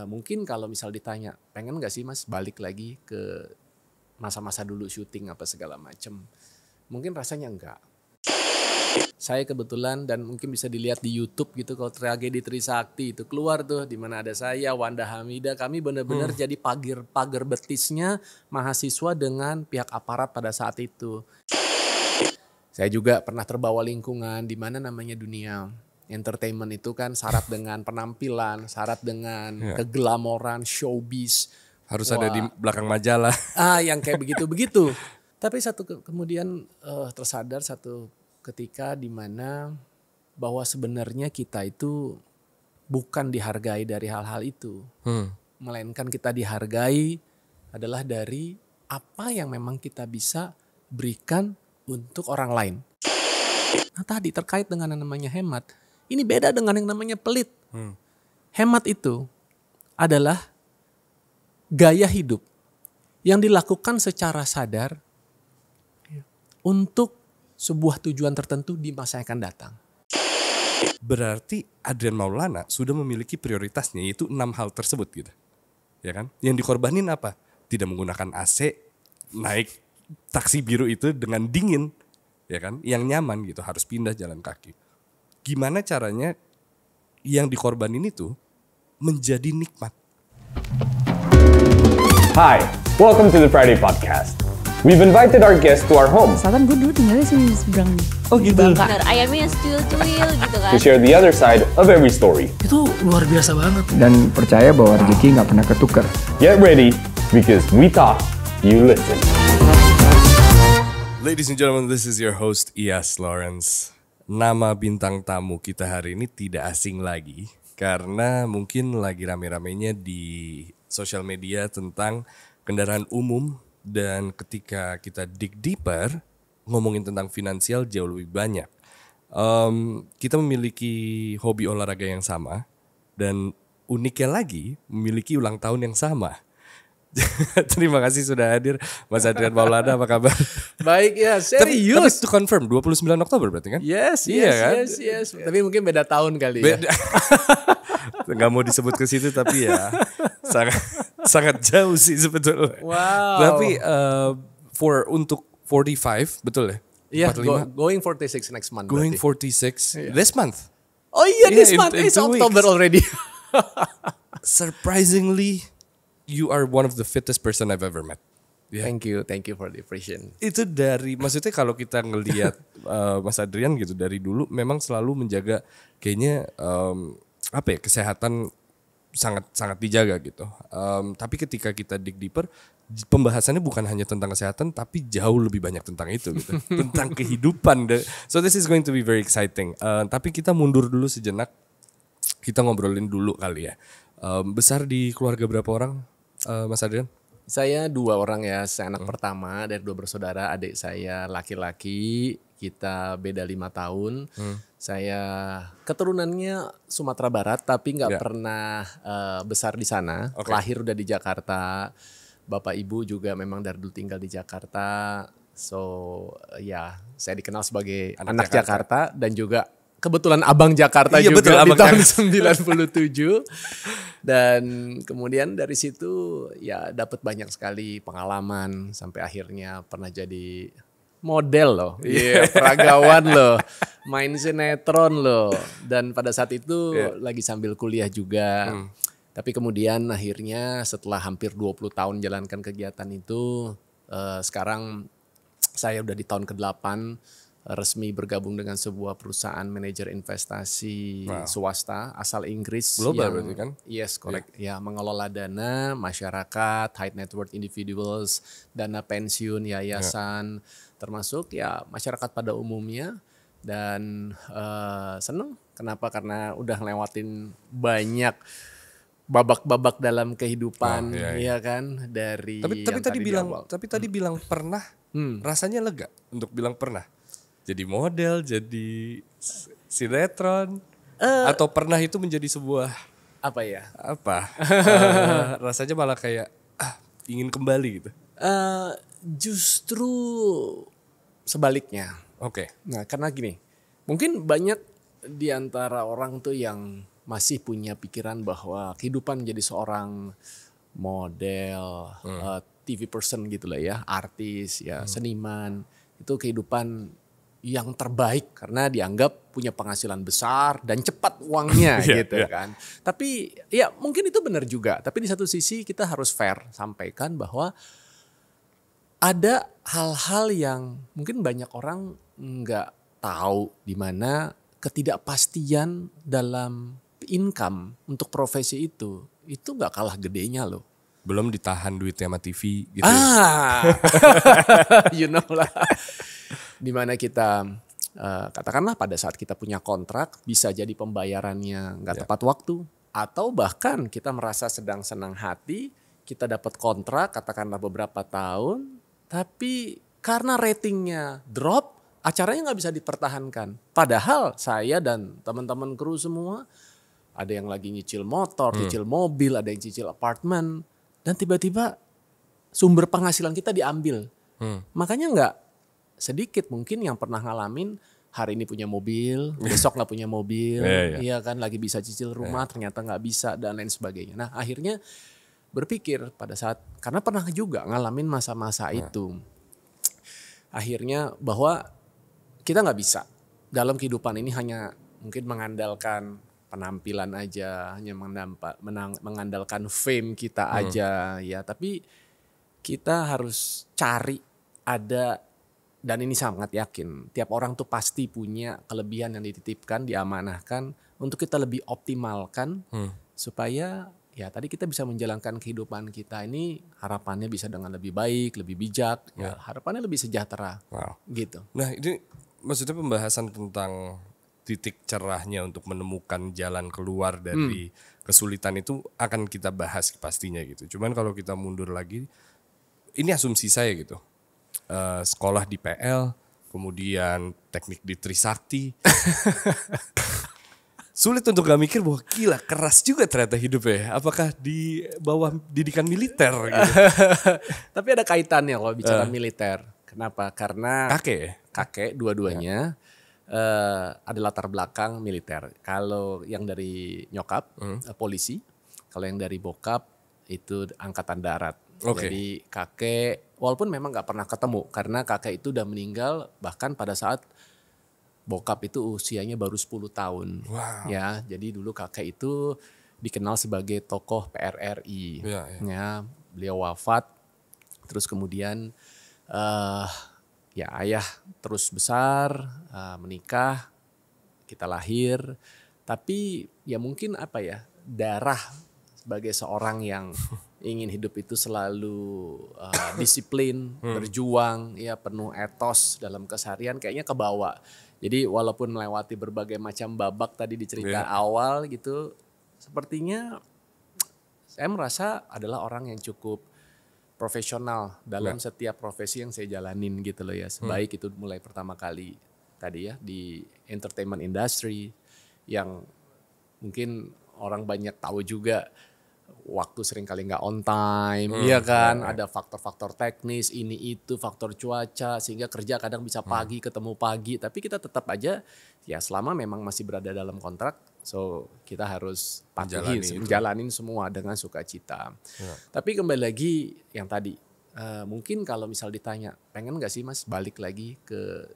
mungkin kalau misal ditanya, pengen gak sih Mas balik lagi ke masa-masa dulu syuting apa segala macem? Mungkin rasanya enggak. Saya kebetulan dan mungkin bisa dilihat di YouTube gitu, kalau Tragedi Trisakti itu keluar tuh, di mana ada saya, Wanda Hamida, kami benar-benar jadi pagar betisnya mahasiswa dengan pihak aparat pada saat itu. Saya juga pernah terbawa lingkungan di mana namanya dunia entertainment itu kan syarat dengan penampilan, syarat dengan keglamoran, showbiz. Harus ada di belakang majalah. Yang kayak begitu-begitu. Tapi kemudian tersadar satu ketika di mana bahwa sebenarnya kita itu bukan dihargai dari hal-hal itu. Melainkan kita dihargai adalah dari apa yang memang kita bisa berikan untuk orang lain. Nah tadi terkait dengan yang namanya hemat. Ini beda dengan yang namanya pelit. Hemat itu adalah gaya hidup yang dilakukan secara sadar untuk sebuah tujuan tertentu di masa yang akan datang. Berarti Adrian Maulana sudah memiliki prioritasnya, yaitu 6 hal tersebut gitu. Ya kan? Yang dikorbanin apa? Tidak menggunakan AC, naik taksi biru itu dengan dingin, ya kan? Yang nyaman gitu, harus pindah jalan kaki. Gimana caranya yang dikorbanin itu menjadi nikmat? Hi, welcome to the Friday Podcast. We've invited our guests to our home Misalkan gue dulu tinggalnya sih di seberang nih. Oh gitu. Bener, ayamnya yang cuil-cuil gitu kan. to share the other side of every story. Itu luar biasa banget. Dan percaya bahwa rezeki nggak pernah ketukar. Get ready, because we talk, you listen. Ladies and gentlemen, this is your host Iyas Lawrence. Nama bintang tamu kita hari ini tidak asing lagi, karena mungkin lagi rame-ramenya di sosial media tentang kendaraan umum. Dan ketika kita dig deeper, ngomongin tentang finansial jauh lebih banyak. Kita memiliki hobi olahraga yang sama, dan uniknya lagi memiliki ulang tahun yang sama. Terima kasih sudah hadir Mas Adrian Maulana, apa kabar? Baik ya, serius. Tapi to confirm 29 Oktober berarti kan? Yes. Tapi mungkin beda tahun kali ya. Nggak mau disebut ke situ tapi ya sangat jauh sih sebetulnya. Wow. Tapi untuk 45 betul ya? Iya, going 46 next month. Going berarti. 46 this month. Oh iya, this in month. It's 2 October weeks. already. Surprisingly, you are one of the fittest person I've ever met. Yeah. Thank you for the appreciation. Itu maksudnya kalau kita ngelihat Mas Adrian gitu dari dulu memang selalu menjaga kayaknya kesehatan sangat dijaga gitu. Tapi ketika kita dig deeper, pembahasannya bukan hanya tentang kesehatan, tapi jauh lebih banyak tentang itu gitu, tentang kehidupan. So this is going to be very exciting. Tapi kita mundur dulu sejenak, kita ngobrolin dulu kali ya. Besar di keluarga berapa orang, Mas Adrian? Saya 2 orang ya, saya anak pertama dari 2 bersaudara, adik saya laki-laki, kita beda 5 tahun. Saya keturunannya Sumatera Barat tapi nggak pernah besar di sana, lahir udah di Jakarta. Bapak ibu juga memang dari dulu tinggal di Jakarta. So saya dikenal sebagai anak Jakarta dan juga kebetulan abang Jakarta juga betul, di abang tahun 97. Dan kemudian dari situ ya dapat banyak sekali pengalaman sampai akhirnya pernah jadi model loh, peragawan loh, main sinetron loh. Dan pada saat itu lagi sambil kuliah juga. Tapi kemudian akhirnya setelah hampir 20 tahun jalankan kegiatan itu, sekarang saya udah di tahun ke-8 resmi bergabung dengan sebuah perusahaan manajer investasi swasta asal Inggris. Global berarti kan? Yes, correct. Ya, mengelola dana masyarakat, high net worth individuals, dana pensiun, yayasan, termasuk ya masyarakat pada umumnya. Dan seneng. Kenapa? Karena udah ngelewatin banyak babak-babak dalam kehidupan, ya kan, dari. Tapi tadi bilang pernah, rasanya lega untuk bilang pernah. Jadi model, jadi sinetron, atau pernah itu menjadi sebuah rasanya malah kayak ingin kembali gitu. Justru sebaliknya. Oke. Nah, karena gini, mungkin banyak di antara orang tuh yang masih punya pikiran bahwa kehidupan menjadi seorang model, TV person gitu lah ya, artis, ya seniman, itu kehidupan yang terbaik karena dianggap punya penghasilan besar dan cepat uangnya gitu kan. Tapi ya mungkin itu benar juga, tapi di satu sisi kita harus fair sampaikan bahwa ada hal-hal yang mungkin banyak orang nggak tahu, di mana ketidakpastian dalam income untuk profesi itu nggak kalah gedenya loh. Belum ditahan duitnya sama TV gitu. You know lah. Dimana kita katakanlah pada saat kita punya kontrak bisa jadi pembayarannya nggak tepat waktu. Atau bahkan kita merasa sedang senang hati, kita dapat kontrak katakanlah beberapa tahun. Tapi karena ratingnya drop, acaranya nggak bisa dipertahankan. Padahal saya dan teman-teman kru semua, ada yang lagi nyicil motor, nyicil mobil, ada yang cicil apartemen. Dan tiba-tiba sumber penghasilan kita diambil. Makanya nggak sedikit mungkin yang pernah ngalamin hari ini punya mobil, besok nggak punya mobil, iya kan lagi bisa cicil rumah, ternyata nggak bisa dan lain sebagainya. Nah akhirnya berpikir pada saat, karena pernah juga ngalamin masa-masa itu, akhirnya bahwa kita nggak bisa dalam kehidupan ini hanya mungkin mengandalkan penampilan aja, hanya mengandalkan fame kita aja ya, tapi kita harus cari ada, dan ini sangat yakin tiap orang tuh pasti punya kelebihan yang dititipkan, diamanahkan untuk kita lebih optimalkan supaya ya tadi kita bisa menjalankan kehidupan kita ini, harapannya bisa dengan lebih baik, lebih bijak, ya harapannya lebih sejahtera gitu. Nah ini maksudnya pembahasan tentang titik cerahnya untuk menemukan jalan keluar dari kesulitan itu akan kita bahas pastinya gitu. Cuman kalau kita mundur lagi, ini asumsi saya gitu. Sekolah di PL, kemudian teknik di Trisakti. Sulit untuk gak mikir bahwa gila keras juga ternyata hidup ya. Apakah di bawah didikan militer gitu. Tapi ada kaitannya kalau bicara militer. Kenapa? Karena kakek dua-duanya ada latar belakang militer. Kalau yang dari nyokap polisi, kalau yang dari bokap itu angkatan darat. Jadi kakek walaupun memang nggak pernah ketemu karena kakek itu udah meninggal bahkan pada saat bokap itu usianya baru 10 tahun. Ya, jadi dulu kakek itu dikenal sebagai tokoh PRRI. Ya, beliau wafat terus kemudian ya ayah terus besar, menikah, kita lahir, tapi ya mungkin apa ya, darah sebagai seorang yang ingin hidup itu selalu disiplin, berjuang, ya penuh etos dalam keseharian kayaknya kebawa. Jadi walaupun melewati berbagai macam babak tadi di cerita awal gitu, sepertinya saya merasa adalah orang yang cukup profesional dalam setiap profesi yang saya jalanin gitu loh ya. Sebaik itu mulai pertama kali tadi ya di entertainment industry yang mungkin orang banyak tahu juga waktu sering kali nggak on time, iya kan, ada faktor-faktor teknis ini itu, faktor cuaca sehingga kerja kadang bisa pagi ketemu pagi, tapi kita tetap aja ya selama memang masih berada dalam kontrak, so kita harus patuhi, menjalanin semua dengan sukacita. Tapi kembali lagi yang tadi, mungkin kalau misal ditanya, pengen nggak sih Mas balik lagi ke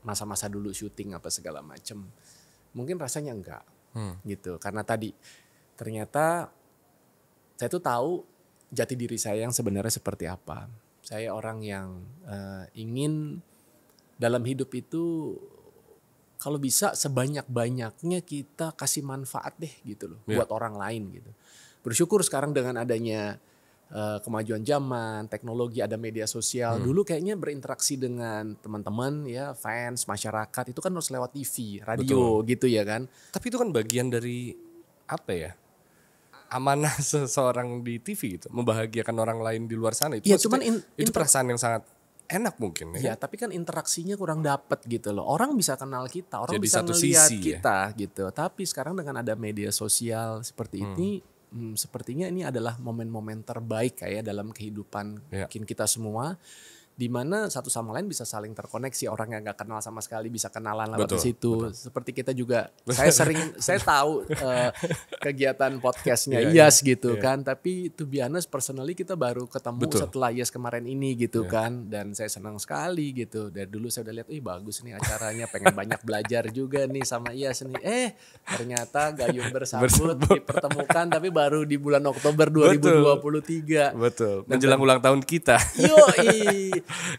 masa-masa dulu syuting apa segala macem, mungkin rasanya enggak, gitu, karena tadi ternyata saya tuh tahu jati diri saya yang sebenarnya seperti apa. Saya orang yang ingin dalam hidup itu kalau bisa sebanyak-banyaknya kita kasih manfaat deh gitu loh buat orang lain gitu. Bersyukur sekarang dengan adanya kemajuan zaman, teknologi, ada media sosial. Dulu kayaknya berinteraksi dengan teman-teman ya, fans, masyarakat itu kan harus lewat TV, radio gitu ya kan. Tapi itu kan bagian dari apa ya? Amanah seseorang di TV gitu, membahagiakan orang lain di luar sana itu. Ya, cuman itu perasaan yang sangat enak mungkin ya. Ya, tapi kan interaksinya kurang dapet gitu loh. Orang bisa kenal kita, orang jadi bisa satu ngeliat sisi kita gitu. Tapi sekarang dengan ada media sosial seperti ini, sepertinya ini adalah momen-momen terbaik kayak dalam kehidupan mungkin kita semua. di mana satu sama lain bisa saling terkoneksi, orang yang nggak kenal sama sekali bisa kenalan lewat di situ. Seperti kita juga, saya tahu kegiatan podcastnya IAS gitu kan, tapi to be honest personally kita baru ketemu setelah IAS kemarin ini gitu kan, dan saya senang sekali gitu. Dari dulu saya udah lihat, bagus nih acaranya, pengen banyak belajar juga nih sama IAS nih. Ternyata gayung bersambut dipertemukan, tapi baru di bulan Oktober 2023. Betul. Menjelang ulang tahun kita. Yoi.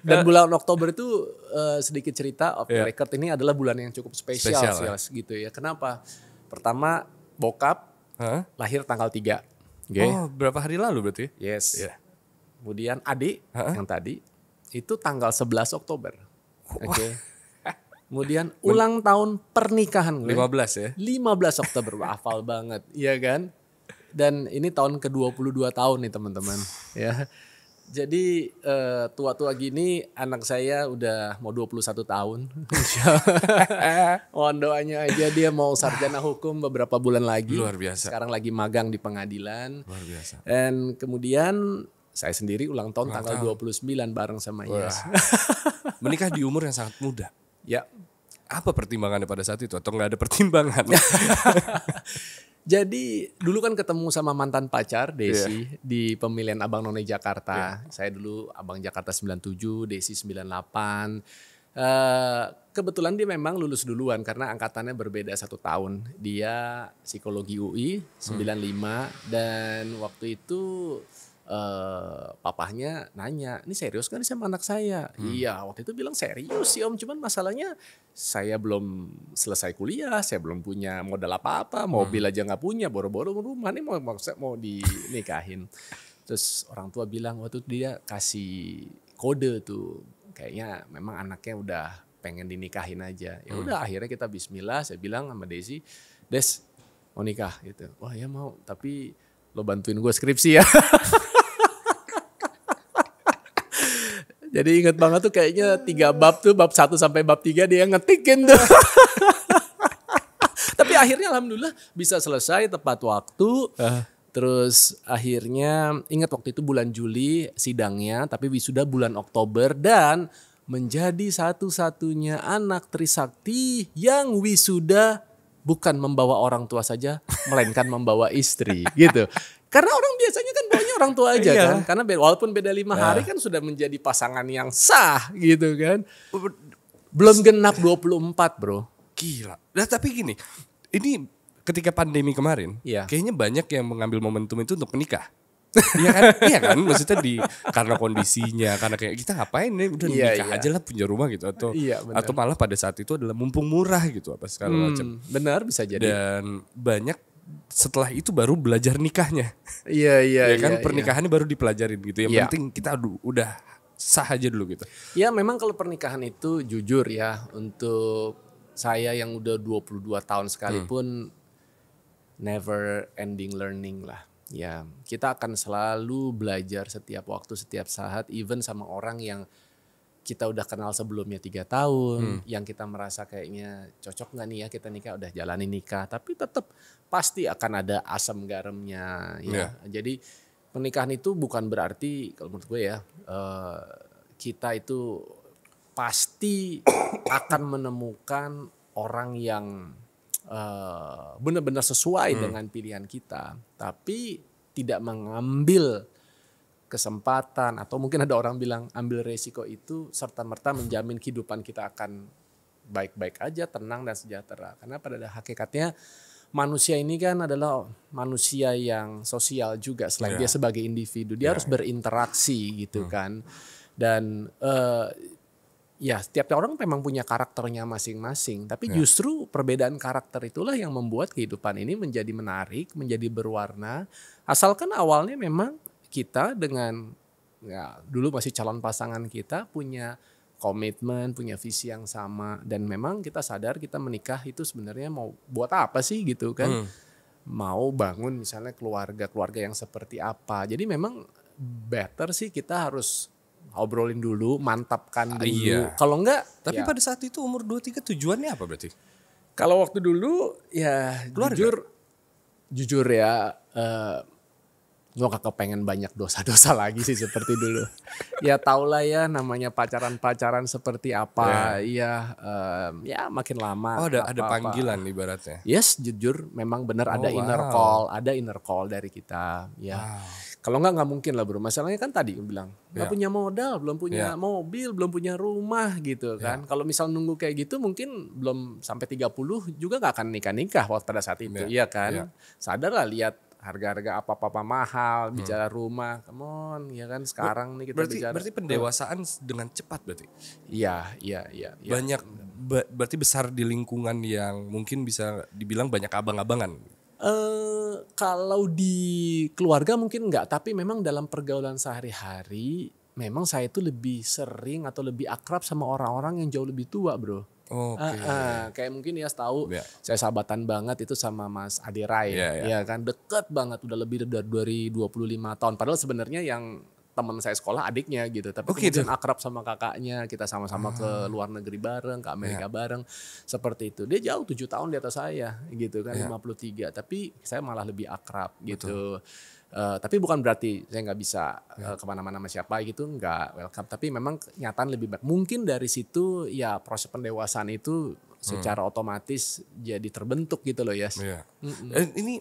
Dan bulan Oktober itu sedikit cerita off the record, ini adalah bulan yang cukup spesial gitu ya. Kenapa? Pertama bokap lahir tanggal 3. Okay. Oh, berapa hari lalu berarti? Yes. Yeah. Kemudian adik yang tadi itu tanggal 11 Oktober. Oke. Okay. Kemudian ulang tahun pernikahan gue. 15 ya? 15 Oktober, hafal banget. Iya kan? Dan ini tahun ke-22 tahun nih teman-teman. Ya. Jadi tua-tua gini anak saya udah mau 21 tahun. Mohon doanya aja, dia mau sarjana hukum beberapa bulan lagi. Luar biasa. Sekarang lagi magang di pengadilan. Luar biasa. Dan kemudian saya sendiri ulang tahun tanggal 29 bareng sama IAS. Menikah di umur yang sangat muda. Ya. Apa pertimbangannya pada saat itu atau nggak ada pertimbangan? Jadi dulu kan ketemu sama mantan pacar Desi di pemilihan Abang None Jakarta. Saya dulu Abang Jakarta 97, Desi 98. Kebetulan dia memang lulus duluan karena angkatannya berbeda 1 tahun. Dia psikologi UI 95 dan waktu itu papahnya nanya, ini serius kan sama anak saya? Iya, waktu itu bilang serius sih om, cuman masalahnya saya belum selesai kuliah, saya belum punya modal apa-apa, mobil aja nggak punya, boro-boro rumah nih mau dinikahin. Terus orang tua bilang waktu itu dia kasih kode tuh, kayaknya memang anaknya udah pengen dinikahin aja. Ya udah akhirnya kita bismillah, saya bilang sama Desi, Des mau nikah gitu. Wah ya mau, tapi lo bantuin gue skripsi ya. Jadi inget banget tuh kayaknya 3 bab tuh, bab 1 sampai bab 3 dia ngetikin tuh. Tapi akhirnya alhamdulillah bisa selesai tepat waktu. Terus akhirnya ingat waktu itu bulan Juli sidangnya, tapi wisuda bulan Oktober dan menjadi satu-satunya anak Trisakti yang wisuda bukan membawa orang tua saja, melainkan membawa istri gitu. Karena orang biasanya kan bawanya orang tua aja kan. Karena walaupun beda 5 hari kan sudah menjadi pasangan yang sah gitu kan. Belum genap 24 bro. Gila. Nah tapi gini, ini ketika pandemi kemarin, kayaknya banyak yang mengambil momentum itu untuk menikah. Iya kan, maksudnya karena kondisinya, karena kayak kita ngapain nih, udah nikah aja lah, punya rumah gitu, atau malah pada saat itu adalah mumpung murah gitu apa segala macam. Benar, bisa jadi. Dan banyak setelah itu baru belajar nikahnya. Iya kan pernikahannya baru dipelajarin gitu. Yang penting kita udah sah aja dulu gitu. Ya memang kalau pernikahan itu jujur ya, untuk saya yang udah 22 tahun sekalipun never ending learning lah. Ya, kita akan selalu belajar setiap waktu, setiap saat, even sama orang yang kita udah kenal sebelumnya 3 tahun, yang kita merasa kayaknya cocok gak nih ya kita nikah, udah jalani nikah, tapi tetap pasti akan ada asam garamnya. Ya. Jadi pernikahan itu bukan berarti, kalau menurut gue ya, kita itu pasti akan menemukan orang yang benar-benar sesuai dengan pilihan kita, tapi tidak mengambil kesempatan atau mungkin ada orang bilang ambil resiko itu serta-merta menjamin kehidupan kita akan baik-baik aja, tenang dan sejahtera. Karena pada hakikatnya manusia ini kan adalah manusia yang sosial juga, selain dia sebagai individu, dia harus berinteraksi gitu kan. Dan ya setiap orang memang punya karakternya masing-masing, tapi justru perbedaan karakter itulah yang membuat kehidupan ini menjadi menarik, menjadi berwarna. Asalkan awalnya memang kita dengan dulu masih calon pasangan kita punya komitmen, punya visi yang sama, dan memang kita sadar kita menikah itu sebenarnya mau buat apa sih gitu kan. Mau bangun misalnya keluarga yang seperti apa. Jadi memang better sih kita harus obrolin dulu, mantapkan dulu. Kalau enggak, tapi pada saat itu umur 23 tujuannya apa berarti? Kalau waktu dulu ya keluarga. Jujur ya, Gue gak kepengen banyak dosa-dosa lagi sih seperti dulu. Ya tau lah ya namanya pacaran-pacaran seperti apa. Iya, ya makin lama. Oh ada apa-apa. panggilan ibaratnya. Yes, jujur memang benar ada inner call dari kita. Ya, kalau nggak mungkin lah bro. Masalahnya kan tadi gue bilang nggak punya modal, belum punya mobil, belum punya rumah gitu kan. Kalau misal nunggu kayak gitu mungkin belum sampai 30 juga nggak akan nikah waktu pada saat itu, iya kan? Sadar lah lihat harga-harga apa-apa mahal, bicara rumah, come on, ya kan sekarang nih kita bicara. Berarti pendewasaan dengan cepat berarti. Iya. Banyak berarti besar di lingkungan yang mungkin bisa dibilang banyak abang-abangan. Kalau di keluarga mungkin enggak, tapi memang dalam pergaulan sehari-hari memang saya itu lebih sering atau lebih akrab sama orang-orang yang jauh lebih tua, bro. Kayak mungkin ya tahu saya sahabatan banget itu sama Mas Ade Rai, ya kan deket banget udah lebih dari 25 tahun. Padahal sebenarnya yang teman saya sekolah adiknya gitu, tapi kemudian akrab sama kakaknya, kita sama-sama ke luar negeri bareng, ke Amerika bareng, seperti itu. Dia jauh 7 tahun di atas saya gitu kan, 53, tapi saya malah lebih akrab gitu. Tapi bukan berarti saya nggak bisa kemana-mana sama siapa gitu, nggak welcome. Tapi memang kenyataan lebih baik. Mungkin dari situ ya proses pendewasaan itu secara otomatis jadi terbentuk gitu loh ya. Ini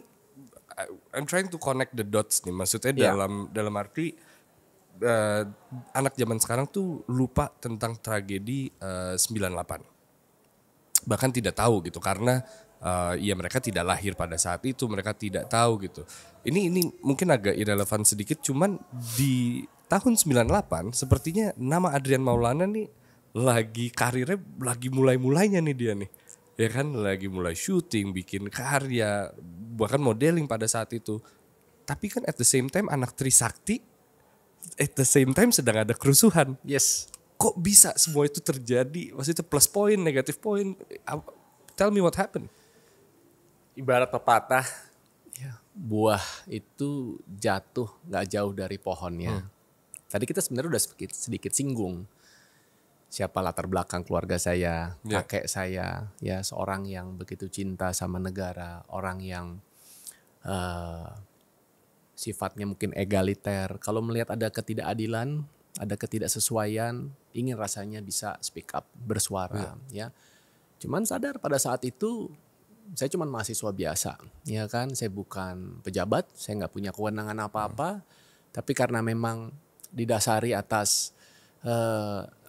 I'm trying to connect the dots nih. Maksudnya dalam arti anak zaman sekarang tuh lupa tentang tragedi 98. Bahkan tidak tahu gitu karena ya mereka tidak lahir pada saat itu, mereka tidak tahu gitu. Ini mungkin agak irrelevan sedikit, cuman di tahun 98 sepertinya nama Adrian Maulana nih lagi karirnya lagi mulai-mulainya nih dia nih. Ya kan lagi mulai syuting, bikin karya, bahkan modeling pada saat itu. Tapi kan at the same time anak Trisakti, at the same time sedang ada kerusuhan. Yes. Kok bisa semua itu terjadi? Maksudnya plus poin, negatif poin. Tell me what happened. Ibarat pepatah, buah itu jatuh gak jauh dari pohonnya. Tadi kita sebenarnya udah sedikit singgung. Siapa latar belakang keluarga saya, kakek saya, ya seorang yang begitu cinta sama negara, orang yang sifatnya mungkin egaliter. Kalau melihat ada ketidakadilan, ada ketidaksesuaian, ingin rasanya bisa speak up, bersuara. Ya. Cuman sadar pada saat itu saya cuma mahasiswa biasa, ya kan. Saya bukan pejabat, saya nggak punya kewenangan apa-apa. Tapi karena memang didasari atas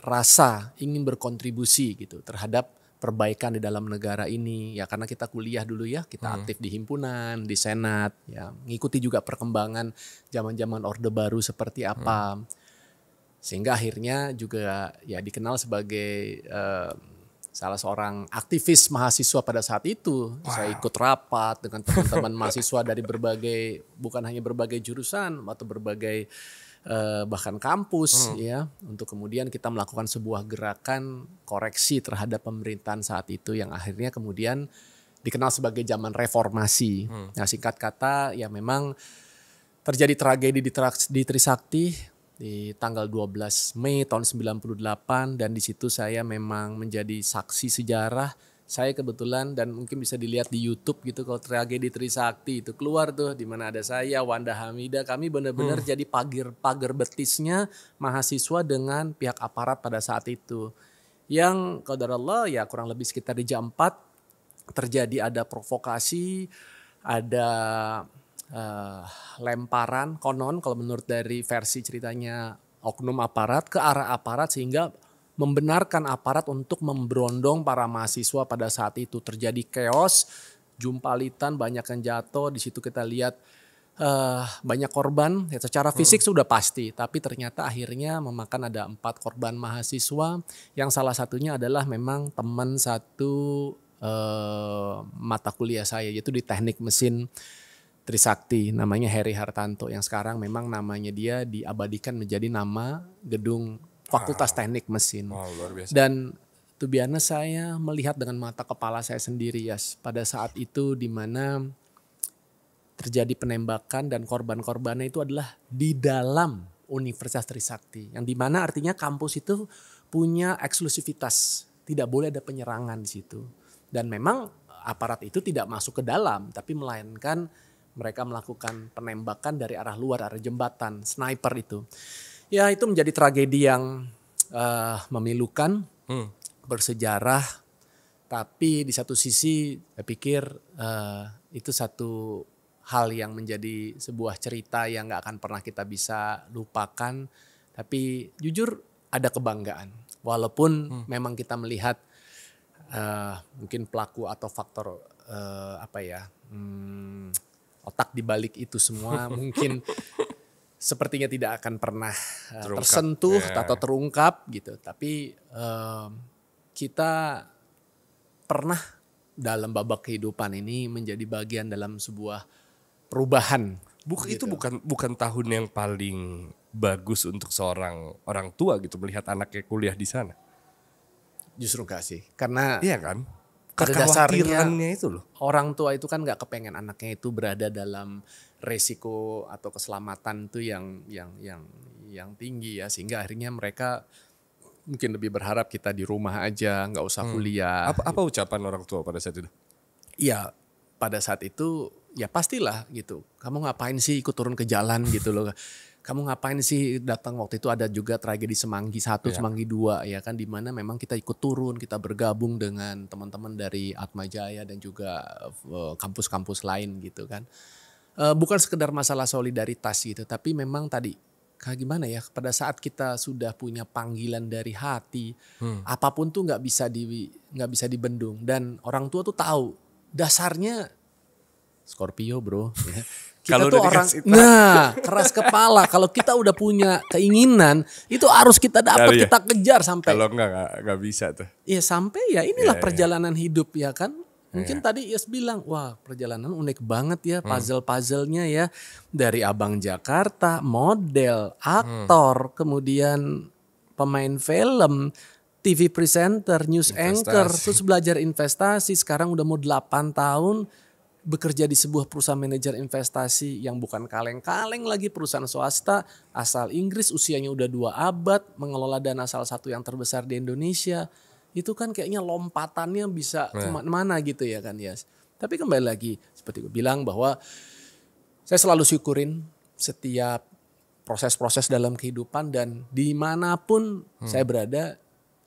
rasa ingin berkontribusi gitu terhadap perbaikan di dalam negara ini. Ya karena kita kuliah dulu ya, kita aktif di himpunan, di senat, ya ngikuti juga perkembangan zaman-zaman Orde Baru seperti apa. Sehingga akhirnya juga ya dikenal sebagai salah seorang aktivis mahasiswa pada saat itu. Saya ikut rapat dengan teman-teman mahasiswa dari berbagai, bukan hanya berbagai jurusan atau berbagai bahkan kampus ya, untuk kemudian kita melakukan sebuah gerakan koreksi terhadap pemerintahan saat itu yang akhirnya kemudian dikenal sebagai zaman reformasi. Nah singkat kata ya memang terjadi tragedi di Trisakti di tanggal 12 Mei tahun 98 dan di situ saya memang menjadi saksi sejarah. Saya kebetulan dan mungkin bisa dilihat di YouTube gitu kalau tragedi Trisakti itu keluar tuh di mana ada saya, Wanda Hamida, kami benar-benar jadi pagar betisnya mahasiswa dengan pihak aparat pada saat itu. Yang qadarullah ya kurang lebih sekitar di jam 4 terjadi ada provokasi, ada lemparan konon kalau menurut dari versi ceritanya oknum aparat ke arah aparat sehingga membenarkan aparat untuk memberondong para mahasiswa pada saat itu. Terjadi chaos, jumpalitan, banyak yang jatuh. Di situ kita lihat banyak korban ya, secara fisik sudah pasti, tapi ternyata akhirnya memakan ada 4 korban mahasiswa yang salah satunya adalah memang teman satu mata kuliah saya yaitu di teknik mesin Trisakti, namanya Heri Hartanto yang sekarang memang namanya dia diabadikan menjadi nama gedung Fakultas Teknik Mesin. Luar biasa. Dan to be honest, saya melihat dengan mata kepala saya sendiri ya pada saat itu di mana terjadi penembakan dan korban-korbannya itu adalah di dalam Universitas Trisakti, yang di mana artinya kampus itu punya eksklusivitas, tidak boleh ada penyerangan di situ. Dan memang aparat itu tidak masuk ke dalam, tapi melainkan mereka melakukan penembakan dari arah luar, arah jembatan, sniper itu. Ya itu menjadi tragedi yang memilukan, bersejarah. Tapi di satu sisi saya pikir itu satu hal yang menjadi sebuah cerita yang gak akan pernah kita bisa lupakan. Tapi jujur ada kebanggaan. Walaupun memang kita melihat mungkin pelaku atau faktor otak dibalik itu semua mungkin sepertinya tidak akan pernah tersentuh atau terungkap gitu. Tapi kita pernah dalam babak kehidupan ini menjadi bagian dalam sebuah perubahan. Itu bukan tahun yang paling bagus untuk seorang orang tua gitu melihat anaknya kuliah di sana. Justru enggak sih, karena iya kan? pada dasarnya itu loh. Orang tua itu kan nggak kepengen anaknya itu berada dalam resiko atau keselamatan itu yang tinggi ya, sehingga akhirnya mereka mungkin lebih berharap kita di rumah aja, nggak usah kuliah. Apa ucapan orang tua pada saat itu? Iya, pada saat itu ya pastilah gitu. Kamu ngapain sih ikut turun ke jalan gitu loh. Kamu ngapain sih datang, waktu itu ada juga tragedi Semanggi 1, Semanggi 2 ya kan, di mana memang kita ikut turun, kita bergabung dengan teman-teman dari Atmajaya dan juga kampus-kampus lain gitu kan. Bukan sekedar masalah solidaritas gitu, tapi memang tadi kayak gimana ya, pada saat kita sudah punya panggilan dari hati, apapun tuh nggak bisa dibendung, dan orang tua tuh tahu dasarnya Scorpio bro. Ya. Kita kalau tuh orang, keras kepala. Kalau kita udah punya keinginan, itu harus kita dapat, kita kejar sampai. Kalau nggak bisa tuh. Iya sampai ya inilah perjalanan hidup ya kan. Mungkin tadi Yes bilang, wah perjalanan unik banget ya, puzzle-puzzlenya ya. Dari abang Jakarta, model, aktor, kemudian pemain film, TV presenter, news anchor, terus belajar investasi. Sekarang udah mau 8 tahun bekerja di sebuah perusahaan manajer investasi yang bukan kaleng-kaleng lagi, perusahaan swasta asal Inggris, usianya udah 2 abad, mengelola dana salah satu yang terbesar di Indonesia. Itu kan kayaknya lompatannya bisa kemana-mana gitu ya kan Yas. Tapi kembali lagi seperti gue bilang bahwa saya selalu syukurin setiap proses-proses dalam kehidupan, dan dimanapun saya berada,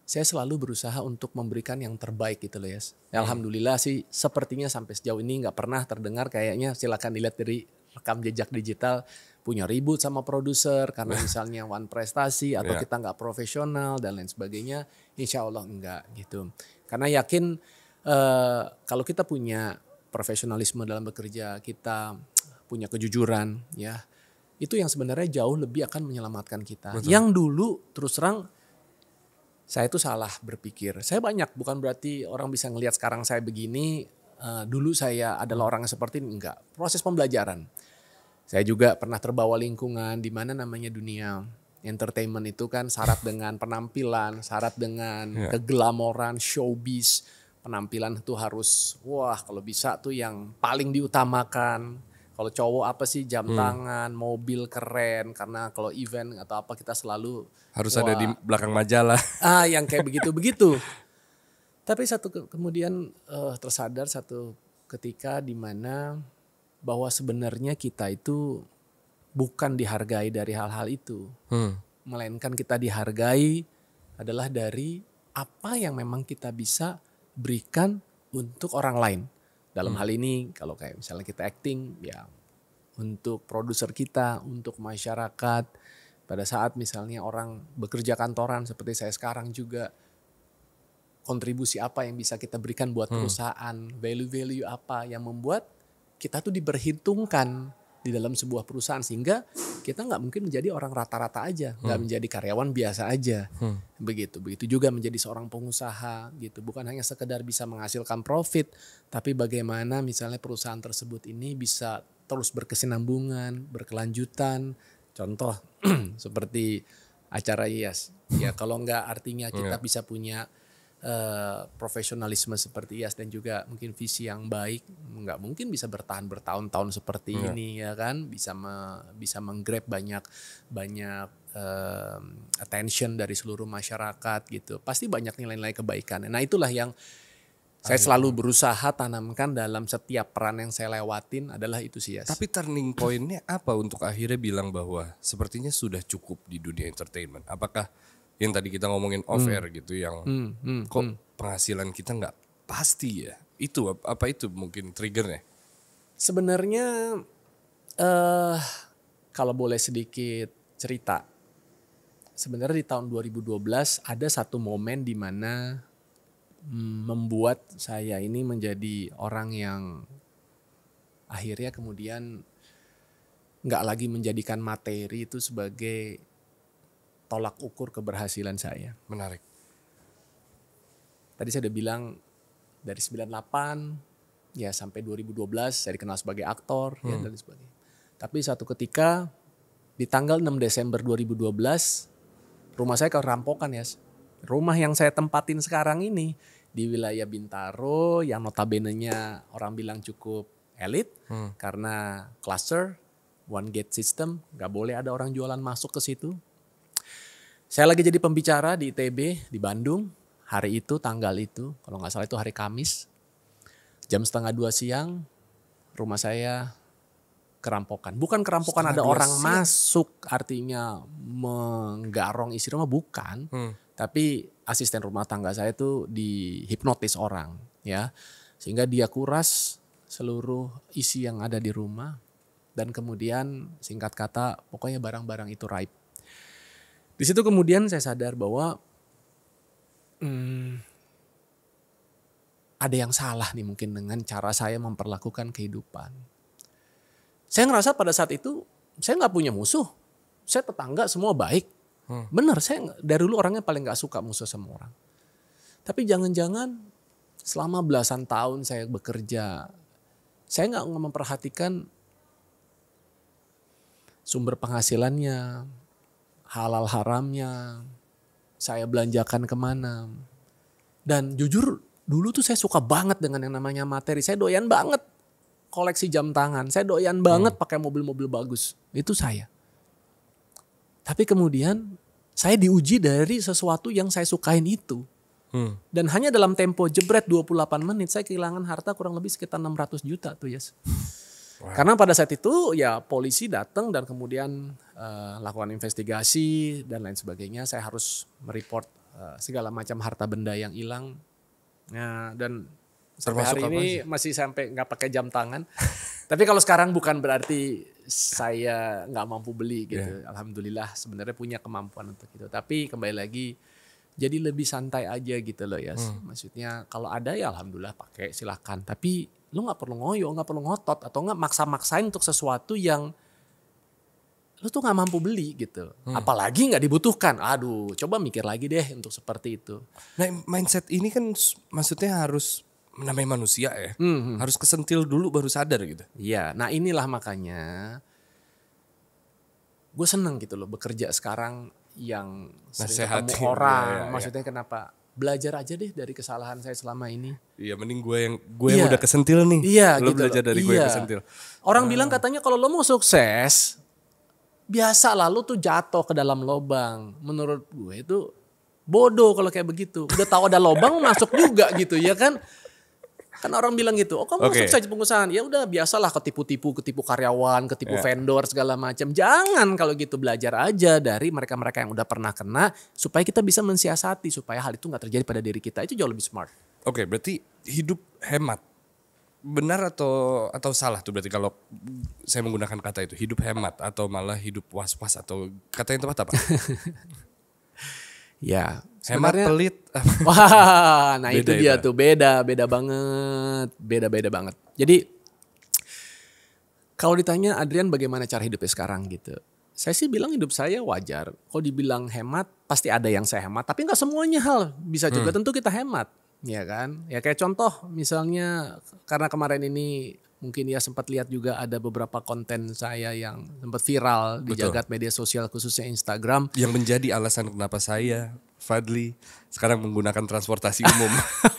saya selalu berusaha untuk memberikan yang terbaik gitu loh Yas. Ya, alhamdulillah sih sepertinya sampai sejauh ini gak pernah terdengar kayaknya, silakan dilihat dari rekam jejak digital, punya ribut sama produser karena misalnya one prestasi atau kita gak profesional dan lain sebagainya. Insya Allah enggak gitu. Karena yakin kalau kita punya profesionalisme dalam bekerja, kita punya kejujuran ya, itu yang sebenarnya jauh lebih akan menyelamatkan kita. Betul. Yang dulu terus terang saya itu salah berpikir. Saya banyak, bukan berarti orang bisa ngelihat sekarang saya begini, dulu saya adalah orang yang seperti ini, enggak. Proses pembelajaran. Saya juga pernah terbawa lingkungan di mana namanya dunia entertainment itu kan syarat dengan penampilan, syarat dengan keglamoran, showbiz. Penampilan itu harus, wah kalau bisa tuh yang paling diutamakan. Kalau cowok apa sih, jam tangan, mobil keren, karena kalau event atau apa kita selalu harus ada di belakang majalah. Yang kayak begitu-begitu. Tapi kemudian tersadar satu ketika di mana bahwa sebenarnya kita itu bukan dihargai dari hal-hal itu. Melainkan kita dihargai adalah dari apa yang memang kita bisa berikan untuk orang lain. Dalam hal ini kalau kayak misalnya kita acting ya untuk produser kita, untuk masyarakat. Pada saat misalnya orang bekerja kantoran seperti saya sekarang juga, kontribusi apa yang bisa kita berikan buat perusahaan, value-value apa yang membuat kita tuh diperhitungkan di dalam sebuah perusahaan, sehingga kita nggak mungkin menjadi orang rata-rata aja, nggak menjadi karyawan biasa aja. Begitu juga menjadi seorang pengusaha gitu, bukan hanya sekedar bisa menghasilkan profit, tapi bagaimana misalnya perusahaan tersebut ini bisa terus berkesinambungan, berkelanjutan. Contoh seperti acara IAS, ya kalau nggak artinya kita bisa punya profesionalisme seperti IAS dan juga mungkin visi yang baik, nggak mungkin bisa bertahan bertahun-tahun seperti ini ya kan, bisa menggrab banyak attention dari seluruh masyarakat gitu, pasti banyak nilai-nilai kebaikan. Nah itulah yang Saya selalu berusaha tanamkan dalam setiap peran yang saya lewatin adalah itu sih, Yas. Tapi turning point-nya apa untuk akhirnya bilang bahwa sepertinya sudah cukup di dunia entertainment? Apakah yang tadi kita ngomongin off air gitu yang kok penghasilan kita nggak pasti ya? Itu apa itu mungkin triggernya? Sebenarnya kalau boleh sedikit cerita. Sebenarnya di tahun 2012 ada satu momen di mana membuat saya ini menjadi orang yang akhirnya kemudian nggak lagi menjadikan materi itu sebagai tolak ukur keberhasilan saya. Menarik. Tadi saya udah bilang dari 98 ya sampai 2012 saya dikenal sebagai aktor ya dan sebagainya. Tapi satu ketika di tanggal 6 Desember 2012 rumah saya kerampokan, ya. Rumah yang saya tempatin sekarang ini di wilayah Bintaro yang notabene-nya orang bilang cukup elit karena cluster, one gate system, gak boleh ada orang jualan masuk ke situ. Saya lagi jadi pembicara di ITB di Bandung, hari itu tanggal itu, kalau gak salah itu hari Kamis, jam 1:30 siang rumah saya kerampokan. Bukan kerampokan ada orang masuk artinya menggarong isi rumah, bukan. Tapi asisten rumah tangga saya itu dihipnotis orang, ya, sehingga dia kuras seluruh isi yang ada di rumah dan kemudian singkat kata pokoknya barang-barang itu raib. Di situ kemudian saya sadar bahwa ada yang salah nih mungkin dengan cara saya memperlakukan kehidupan. Saya ngerasa pada saat itu saya nggak punya musuh, saya tetangga semua baik. Benar, saya dari dulu orangnya paling gak suka musuh sama orang. Tapi jangan-jangan selama belasan tahun saya bekerja, saya gak memperhatikan sumber penghasilannya, halal haramnya, saya belanjakan kemana. Dan jujur dulu tuh saya suka banget dengan yang namanya materi. Saya doyan banget koleksi jam tangan, saya doyan banget pakai mobil-mobil bagus. Itu saya. Tapi kemudian saya diuji dari sesuatu yang saya sukain itu. Dan hanya dalam tempo jebret 28 menit saya kehilangan harta kurang lebih sekitar 600 juta tuh, Yes. Wow. Karena pada saat itu ya polisi datang dan kemudian lakukan investigasi dan lain sebagainya. Saya harus mereport segala macam harta benda yang hilang. Nah, dan sampai hari ini masih sampai nggak pakai jam tangan. Tapi kalau sekarang bukan berarti saya nggak mampu beli gitu. Yeah. Alhamdulillah sebenarnya punya kemampuan untuk itu. Tapi kembali lagi jadi lebih santai aja gitu loh, ya. Maksudnya kalau ada ya alhamdulillah pakai silahkan. Tapi lu nggak perlu ngoyo, nggak perlu ngotot atau nggak maksa-maksain untuk sesuatu yang lu tuh nggak mampu beli gitu. Apalagi nggak dibutuhkan. Aduh, coba mikir lagi deh untuk seperti itu. Nah, mindset ini kan maksudnya harus namanya manusia ya, harus kesentil dulu baru sadar gitu. Iya, nah inilah makanya gue seneng gitu loh bekerja sekarang yang sering ketemu orang. Maksudnya kenapa? Belajar aja deh dari kesalahan saya selama ini. Iya, mending gue yang udah kesentil nih. Iya, lo gitu belajar loh. dari gue yang kesentil. Orang bilang katanya kalau lo mau sukses, biasa lah lo tuh jatuh ke dalam lubang. Menurut gue itu bodoh kalau kayak begitu. Udah tahu ada lubang masuk juga gitu ya kan. Kan orang bilang gitu, oh kamu sukses di pengusahaan. Ya udah biasalah ketipu karyawan, ketipu vendor segala macam. Jangan kalau gitu, belajar aja dari mereka-mereka yang udah pernah kena. Supaya kita bisa mensiasati, supaya hal itu gak terjadi pada diri kita. Itu jauh lebih smart. Oke, berarti hidup hemat. Benar atau salah tuh berarti kalau saya menggunakan kata itu. Hidup hemat atau malah hidup was-was atau kata yang tepat apa? Ya, hemat, pelit. Wah, nah itu dia tuh beda banget. Jadi kalau ditanya Adrian bagaimana cara hidupnya sekarang gitu, saya sih bilang hidup saya wajar. Kalau dibilang hemat, pasti ada yang saya hemat, tapi nggak semuanya hal bisa juga tentu kita hemat, ya kan? Ya kayak contoh misalnya karena kemarin ini mungkin ya sempat lihat juga ada beberapa konten saya yang sempat viral di jagat media sosial khususnya Instagram. Yang menjadi alasan kenapa saya Fadli sekarang menggunakan transportasi umum.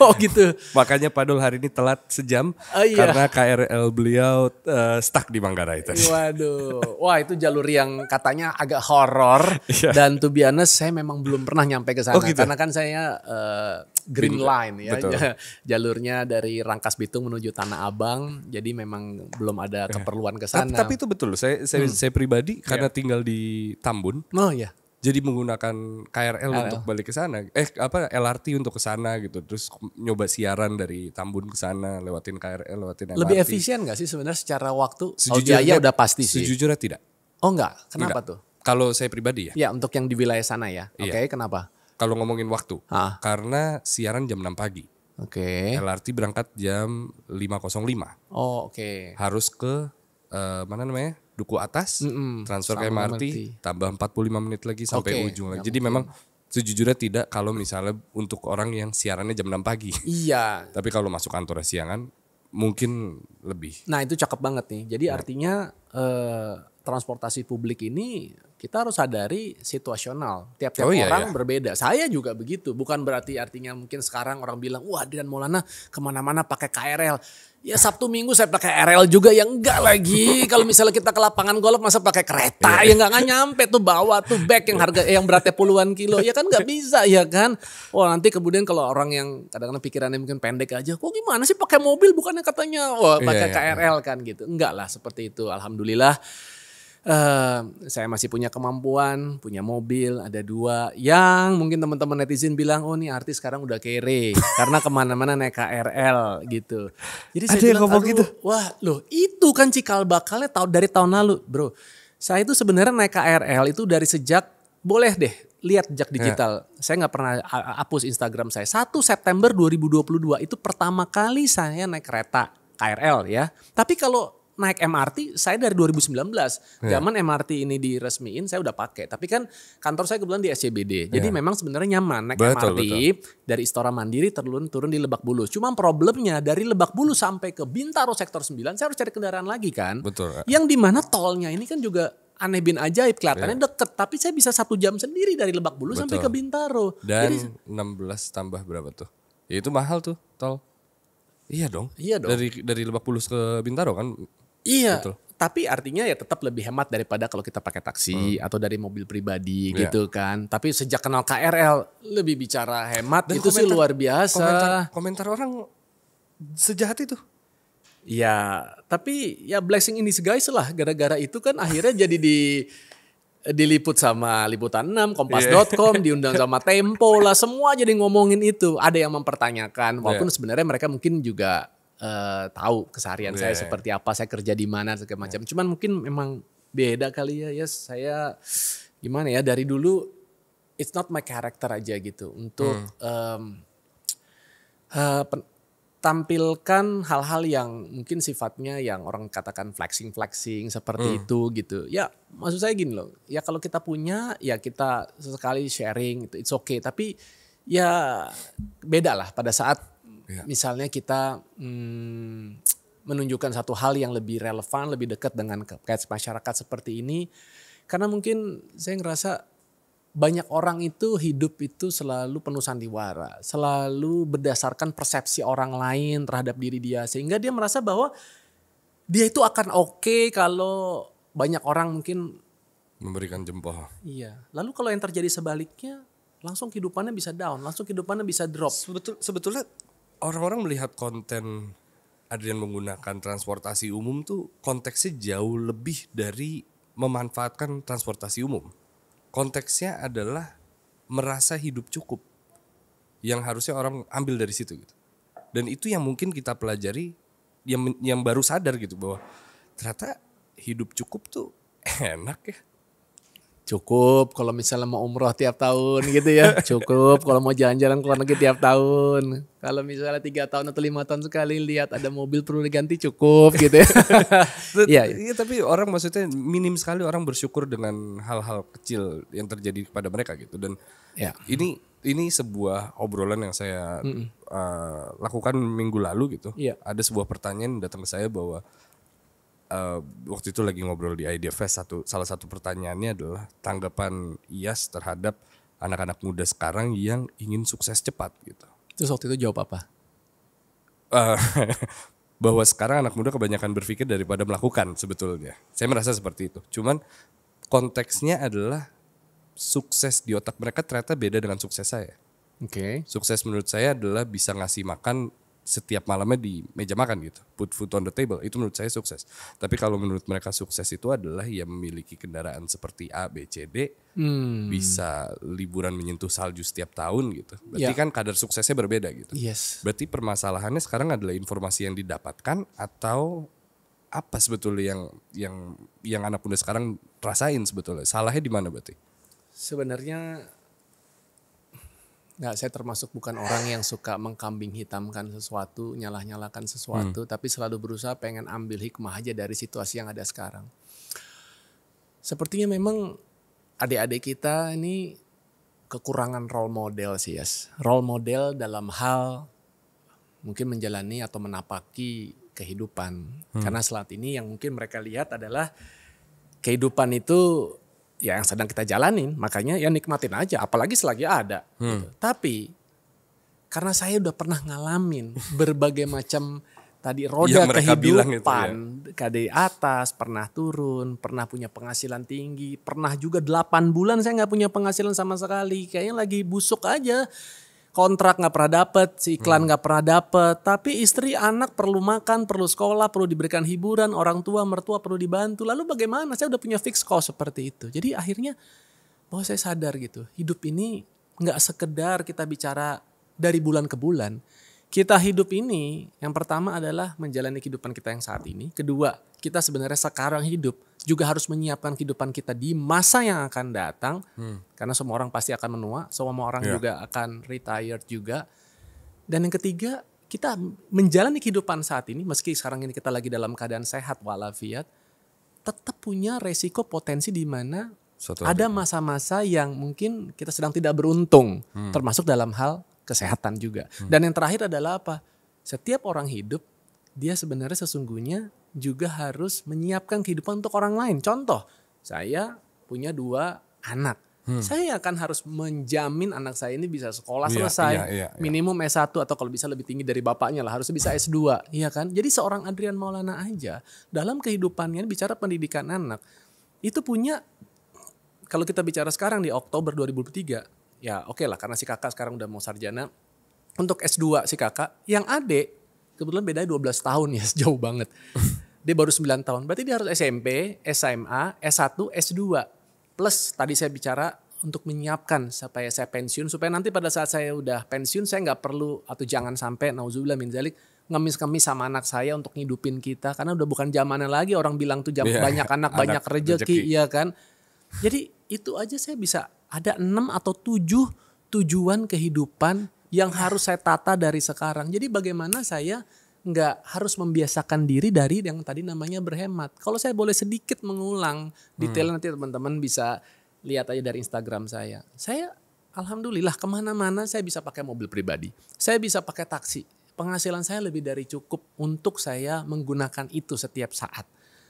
Oh gitu. Makanya Padol hari ini telat sejam Oh, iya. karena KRL beliau stuck di Manggarai tadi. Waduh, wah itu jalur yang katanya agak horor dan to be honest saya memang belum pernah nyampe ke sana Oh, gitu? karena kan saya Green Line ya, Betul. jalurnya dari Rangkas Bitung menuju Tanah Abang, jadi memang belum ada keperluan ke sana. Tapi itu betul. Saya pribadi karena tinggal di Tambun. Oh ya, Jadi menggunakan KRL untuk balik ke sana. LRT untuk ke sana gitu. Terus nyoba siaran dari Tambun ke sana, lewatin KRL, lewatin LRT. lebih efisien nggak sih sebenarnya secara waktu? Kalau Sejujurnya biaya udah pasti sih. Sejujurnya tidak. Oh enggak, kenapa Tidak. tuh? Kalau saya pribadi ya. Ya untuk yang di wilayah sana ya. Iya. Oke, kenapa? Kalau ngomongin waktu. Ah. Karena siaran jam 6 pagi. Oke. LRT berangkat jam 5.05. Oh oke. Harus ke mana namanya? Duku Atas, transfer ke sama MRT, MRT. tambah 45 menit lagi sampai Oke, ujung lagi. nggak Jadi memang sejujurnya tidak kalau misalnya untuk orang yang siarannya jam 6 pagi. Iya. Tapi kalau masuk kantor siangan mungkin lebih. Nah itu cakep banget nih. Jadi artinya transportasi publik ini kita harus sadari situasional. Tiap-tiap Oh, iya, orang iya. berbeda. Saya juga begitu. Bukan berarti artinya mungkin sekarang orang bilang, wah Adrian Maulana kemana-mana pakai KRL. Ya Sabtu Minggu saya pakai RL juga, ya enggak lagi. Kalau misalnya kita ke lapangan golf masa pakai kereta, ya enggak nyampe tuh bawa tuh bag yang harga yang beratnya puluhan kilo, ya kan nggak bisa ya kan. Wah nanti kemudian kalau orang yang kadang-kadang pikirannya mungkin pendek aja, kok gimana sih pakai mobil bukannya katanya wah pakai Iya, iya. KRL kan gitu. Enggak lah seperti itu. Alhamdulillah saya masih punya kemampuan, punya mobil, ada 2 yang mungkin teman-teman netizen bilang, oh nih artis sekarang udah kere karena kemana-mana naik KRL gitu. Jadi saya Ada yang bilang, ngomong "Aduh, gitu?" wah loh itu kan cikal bakalnya dari tahun lalu bro. Saya itu sebenarnya naik KRL itu dari sejak, boleh deh lihat jejak digital. Saya nggak pernah hapus Instagram saya. 1 September 2022 itu pertama kali saya naik kereta KRL ya. Tapi kalau naik MRT saya dari 2019. Zaman MRT ini diresmiin saya udah pakai. Tapi kan kantor saya kebetulan di SCBD. Jadi memang sebenarnya nyaman naik Betul, MRT dari Istora Mandiri turun di Lebak Bulus. Cuma problemnya dari Lebak Bulus sampai ke Bintaro sektor 9 saya harus cari kendaraan lagi kan. Betul. Yang dimana tolnya ini kan juga aneh bin ajaib, kelihatannya deket. Tapi saya bisa 1 jam sendiri dari Lebak Bulus sampai ke Bintaro. Dan Jadi, 16 tambah berapa tuh? Ya itu mahal tuh tol. Iya dong. Iya dong. Dari Lebak Bulus ke Bintaro kan. iya, Betul. tapi artinya ya tetap lebih hemat daripada kalau kita pakai taksi atau dari mobil pribadi Iya. gitu kan. Tapi sejak kenal KRL lebih bicara hemat Dan itu sih luar biasa. Komentar orang sejahat itu. Ya, tapi ya blessing in disguise lah. Gara-gara itu kan akhirnya jadi diliput sama Liputan 6, Kompas.com, diundang sama Tempo lah. Semua jadi ngomongin itu. Ada yang mempertanyakan. Walaupun sebenarnya mereka mungkin juga tahu keseharian saya seperti apa, saya kerja di mana segala macam. Cuman mungkin memang beda kali ya. Ya saya gimana ya, dari dulu it's not my character aja gitu untuk tampilkan hal-hal yang mungkin sifatnya yang orang katakan flexing seperti itu gitu. Ya maksud saya gini loh, ya kalau kita punya ya kita sesekali sharing itu it's okay. Tapi ya beda lah pada saat misalnya kita menunjukkan satu hal yang lebih relevan, lebih dekat dengan masyarakat seperti ini. Karena mungkin saya ngerasa banyak orang itu hidup itu selalu penuh sandiwara, selalu berdasarkan persepsi orang lain terhadap diri dia, sehingga dia merasa bahwa dia itu akan oke kalau banyak orang mungkin Memberikan jempol. iya. Lalu kalau yang terjadi sebaliknya, langsung kehidupannya bisa down, langsung kehidupannya bisa drop. Sebetulnya orang-orang melihat konten Adrian menggunakan transportasi umum tuh konteksnya jauh lebih dari memanfaatkan transportasi umum. Konteksnya adalah merasa hidup cukup, yang harusnya orang ambil dari situ gitu. Dan itu yang mungkin kita pelajari, yang baru sadar gitu bahwa ternyata hidup cukup tuh enak ya. Cukup kalau misalnya mau umroh tiap tahun gitu ya. Cukup kalau mau jalan-jalan ke luar negeri tiap tahun. Kalau misalnya 3 tahun atau 5 tahun sekali lihat ada mobil perlu diganti cukup gitu ya. Iya. Iya, tapi orang maksudnya minim sekali orang bersyukur dengan hal-hal kecil yang terjadi kepada mereka gitu. Dan Ya. ini sebuah obrolan yang saya lakukan minggu lalu gitu. Iya. Ada sebuah pertanyaan datang ke saya bahwa waktu itu lagi ngobrol di Idea Fest, salah satu pertanyaannya adalah tanggapan IAS terhadap anak-anak muda sekarang yang ingin sukses cepat gitu. Terus waktu itu jawab apa? Eh, bahwa sekarang anak muda kebanyakan berpikir daripada melakukan sebetulnya. Saya merasa seperti itu. Cuman konteksnya adalah sukses di otak mereka ternyata beda dengan sukses saya. Oke. Sukses menurut saya adalah bisa ngasih makan setiap malamnya di meja makan gitu. Put food on the table. Itu menurut saya sukses. Tapi kalau menurut mereka sukses itu adalah ya memiliki kendaraan seperti A, B, C, D. Bisa liburan menyentuh salju setiap tahun gitu. Berarti Ya. kan kadar suksesnya berbeda gitu. Yes. Berarti permasalahannya sekarang adalah informasi yang didapatkan atau apa sebetulnya yang anak muda sekarang rasain sebetulnya. Salahnya di mana berarti? Sebenarnya saya termasuk bukan orang yang suka mengkambing hitamkan sesuatu, nyalah-nyalakan sesuatu, tapi selalu berusaha pengen ambil hikmah aja dari situasi yang ada sekarang. Sepertinya memang adik-adik kita ini kekurangan role model sih, yes. Role model dalam hal mungkin menjalani atau menapaki kehidupan. Karena saat ini yang mungkin mereka lihat adalah kehidupan itu ya yang sedang kita jalanin, makanya ya nikmatin aja, apalagi selagi ada. Gitu. Tapi karena saya udah pernah ngalamin berbagai macam tadi roda Yang mereka bilang itu, kehidupan, dari atas, pernah turun, pernah punya penghasilan tinggi, pernah juga 8 bulan saya nggak punya penghasilan sama sekali, kayaknya lagi busuk aja. Kontrak nggak pernah dapet, si iklan nggak pernah dapet, tapi istri anak perlu makan, perlu sekolah, perlu diberikan hiburan, orang tua mertua perlu dibantu. Lalu bagaimana? Saya udah punya fix cost seperti itu. Jadi akhirnya bahwa saya sadar gitu, hidup ini nggak sekedar kita bicara dari bulan ke bulan. Kita hidup ini yang pertama adalah menjalani kehidupan kita yang saat ini. Kedua, kita sebenarnya sekarang hidup juga harus menyiapkan kehidupan kita di masa yang akan datang. Karena semua orang pasti akan menua, semua orang juga akan retired juga. Dan yang ketiga, kita menjalani kehidupan saat ini, meski sekarang ini kita lagi dalam keadaan sehat walafiat, tetap punya resiko potensi di mana ada masa-masa yang mungkin kita sedang tidak beruntung, termasuk dalam hal kesehatan juga. Dan yang terakhir adalah apa? Setiap orang hidup, dia sebenarnya sesungguhnya juga harus menyiapkan kehidupan untuk orang lain. Contoh, saya punya 2 anak. Saya akan harus menjamin anak saya ini bisa sekolah selesai. Iya. Minimum S1 atau kalau bisa lebih tinggi dari bapaknya lah. Harusnya bisa S2. Iya kan? Jadi seorang Adrian Maulana aja dalam kehidupannya bicara pendidikan anak. Itu punya, kalau kita bicara sekarang di Oktober 2023. Ya oke lah karena si kakak sekarang udah mau sarjana. Untuk S2 si kakak. Yang adik kebetulan bedanya 12 tahun ya, jauh banget. Dia baru 9 tahun. Berarti dia harus SMP, SMA, S1, S2. Plus tadi saya bicara untuk menyiapkan supaya saya pensiun. Supaya nanti pada saat saya udah pensiun saya gak perlu atau jangan sampai nauzubillah min dzalik ngemis-ngemis sama anak saya untuk ngidupin kita. Karena udah bukan zamannya lagi orang bilang tuh banyak anak banyak rezeki. Iya kan. Jadi itu aja saya bisa ada 6 atau 7 tujuan kehidupan yang harus saya tata dari sekarang. Jadi bagaimana saya nggak harus membiasakan diri dari yang tadi namanya berhemat. Kalau saya boleh sedikit mengulang detail nanti teman-teman bisa lihat aja dari Instagram saya. Saya alhamdulillah kemana-mana saya bisa pakai mobil pribadi. Saya bisa pakai taksi. Penghasilan saya lebih dari cukup untuk saya menggunakan itu setiap saat.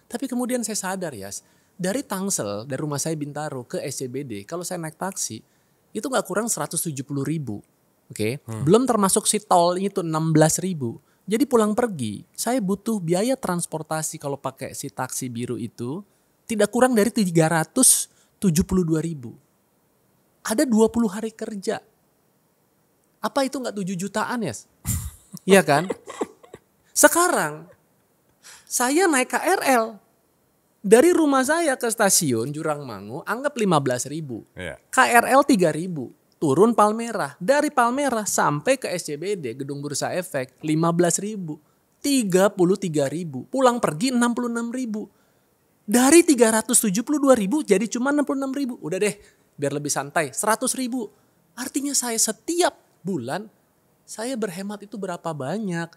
Tapi kemudian saya sadar ya, dari Tangsel, dari rumah saya Bintaro ke SCBD, kalau saya naik taksi itu nggak kurang 170.000. Oke, belum termasuk si tol itu 16.000. Jadi pulang pergi, saya butuh biaya transportasi kalau pakai si taksi biru itu tidak kurang dari 372.000. Ada 20 hari kerja. Apa itu nggak 7 jutaan ya? Iya kan? Sekarang saya naik KRL dari rumah saya ke stasiun Jurangmangu anggap 15.000. KRL 3.000. Turun Palmerah. Dari Palmerah sampai ke SCBD, Gedung Bursa Efek, 15.000. 33.000. Pulang pergi 66.000. Dari 372.000 jadi cuma 66.000. Udah deh, biar lebih santai. 100.000. Artinya saya setiap bulan, saya berhemat itu berapa banyak?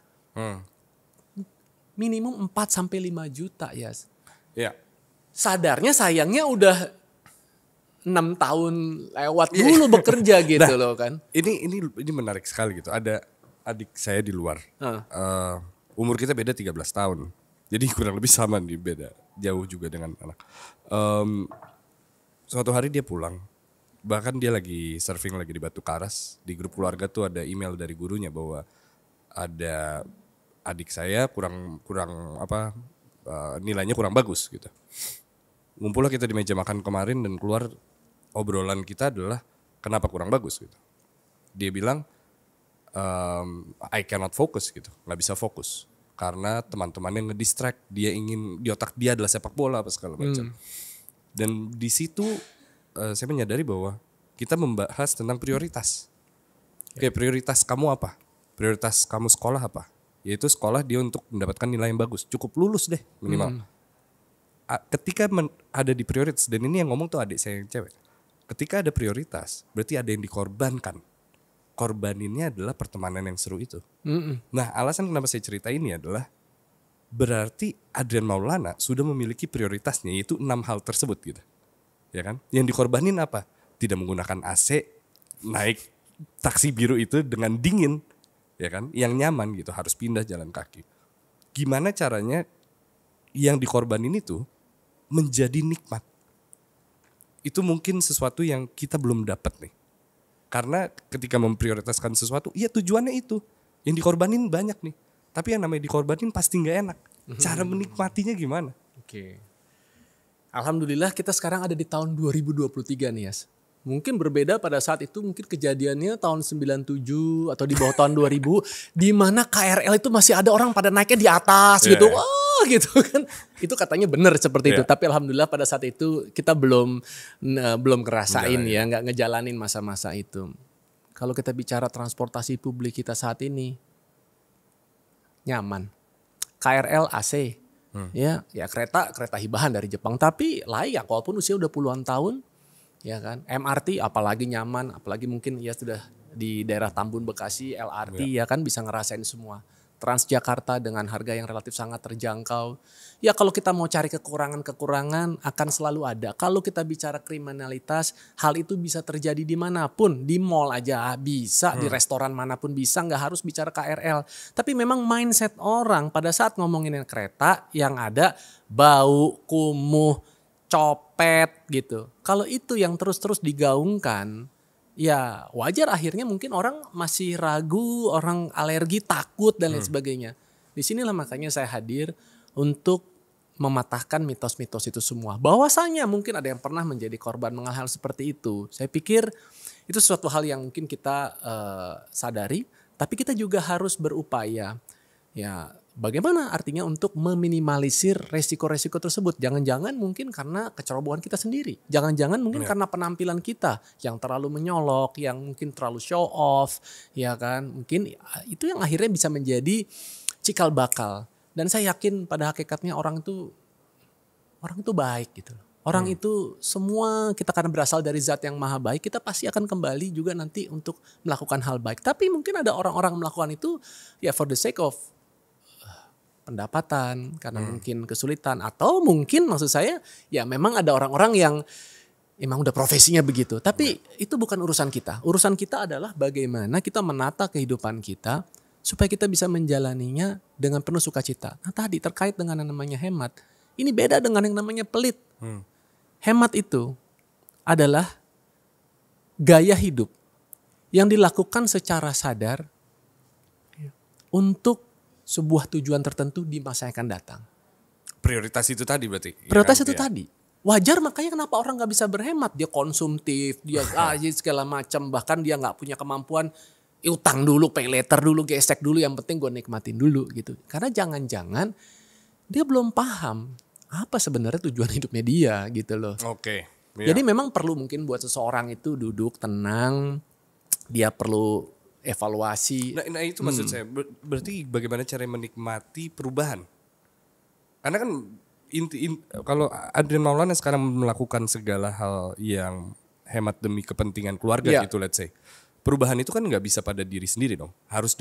Minimum 4-5 juta ya. Iya. Sadarnya sayangnya udah 6 tahun lewat dulu bekerja gitu loh kan. Ini menarik sekali gitu. Ada adik saya di luar. Umur kita beda 13 tahun. Jadi kurang lebih sama nih, beda. Jauh juga dengan anak. Suatu hari dia pulang. bahkan dia lagi surfing lagi di Batu Karas, di grup keluarga tuh ada email dari gurunya bahwa ada adik saya nilainya kurang bagus gitu. Ngumpullah kita di meja makan kemarin dan keluar obrolan kita adalah kenapa kurang bagus gitu. Dia bilang I cannot focus gitu, nggak bisa fokus karena teman-temannya ngedistract, dia ingin di otak dia adalah sepak bola apa segala macam. Dan di situ saya menyadari bahwa kita membahas tentang prioritas. Oke, prioritas kamu apa? Prioritas kamu sekolah apa? Yaitu sekolah dia untuk mendapatkan nilai yang bagus, cukup lulus deh minimal. Ketika ada di prioritas, dan ini yang ngomong tuh adik saya yang cewek. Ketika ada prioritas, berarti ada yang dikorbankan. Korbaninnya adalah pertemanan yang seru itu. Nah, alasan kenapa saya cerita ini adalah berarti Adrian Maulana sudah memiliki prioritasnya, yaitu 6 hal tersebut gitu. Ya kan? Yang dikorbanin apa? Tidak menggunakan AC, naik taksi biru itu dengan dingin, ya kan? Yang nyaman gitu, harus pindah jalan kaki. Gimana caranya yang dikorbanin itu menjadi nikmat? Itu mungkin sesuatu yang kita belum dapat nih. Karena ketika memprioritaskan sesuatu, ya tujuannya itu. Yang dikorbanin banyak nih. Tapi yang namanya dikorbanin pasti gak enak. Cara menikmatinya gimana? Oke. Alhamdulillah kita sekarang ada di tahun 2023 nih Yas. Mungkin berbeda pada saat itu, mungkin kejadiannya tahun 97 atau di bawah tahun 2000. Di mana KRL itu masih ada orang pada naiknya di atas gitu. Wah gitu kan. Itu katanya benar seperti itu. Tapi alhamdulillah pada saat itu kita belum ngerasain ya. Gak ngejalanin masa-masa itu. Kalau kita bicara transportasi publik kita saat ini. Nyaman. KRL AC. Ya kereta hibahan dari Jepang. Tapi layak walaupun usia udah puluhan tahun. Ya kan, MRT apalagi nyaman, apalagi mungkin ya sudah di daerah Tambun Bekasi, LRT ya kan bisa ngerasain semua. Transjakarta dengan harga yang relatif sangat terjangkau. Ya kalau kita mau cari kekurangan akan selalu ada. Kalau kita bicara kriminalitas, hal itu bisa terjadi dimanapun. Di mall aja bisa, di restoran manapun bisa, nggak harus bicara KRL. Tapi memang mindset orang pada saat ngomongin kereta yang ada bau, kumuh, copet gitu. Kalau itu yang terus-terus digaungkan, ya wajar akhirnya mungkin orang masih ragu, orang alergi, takut dan lain sebagainya. Disinilah makanya saya hadir untuk mematahkan mitos-mitos itu semua. Bahwasanya mungkin ada yang pernah menjadi korban mengalami hal seperti itu. Saya pikir itu sesuatu hal yang mungkin kita sadari, tapi kita juga harus berupaya. Ya, bagaimana artinya untuk meminimalisir resiko-resiko tersebut? Jangan-jangan mungkin karena kecerobohan kita sendiri. Jangan-jangan mungkin karena penampilan kita yang terlalu menyolok, yang mungkin terlalu show off, ya kan? Mungkin itu yang akhirnya bisa menjadi cikal bakal. Dan saya yakin pada hakikatnya orang itu baik gitu. Orang itu semua kita karena berasal dari zat yang maha baik, kita pasti akan kembali juga nanti untuk melakukan hal baik. Tapi mungkin ada orang-orang melakukan itu ya for the sake of pendapatan, karena mungkin kesulitan, atau mungkin maksud saya ya memang ada orang-orang yang emang udah profesinya begitu. Tapi itu bukan urusan kita. Urusan kita adalah bagaimana kita menata kehidupan kita supaya kita bisa menjalaninya dengan penuh sukacita. Nah tadi terkait dengan yang namanya hemat, ini beda dengan yang namanya pelit. Hemat itu adalah gaya hidup yang dilakukan secara sadar untuk sebuah tujuan tertentu di masa yang akan datang. Prioritas itu tadi berarti? Prioritas itu tadi. Wajar makanya kenapa orang gak bisa berhemat. Dia konsumtif, dia segala macam. Bahkan dia gak punya kemampuan utang dulu, pay later dulu, gesek dulu. Yang penting gue nikmatin dulu gitu. Karena jangan-jangan dia belum paham apa sebenarnya tujuan hidupnya dia gitu loh. Oke. Jadi memang perlu mungkin buat seseorang itu duduk tenang. Dia perlu evaluasi. Nah itu maksud saya. Berarti bagaimana cara menikmati perubahan? Karena kan kalau Adrian Maulana sekarang melakukan segala hal yang hemat demi kepentingan keluarga gitu, let's say. Perubahan itu kan nggak bisa pada diri sendiri dong. Harus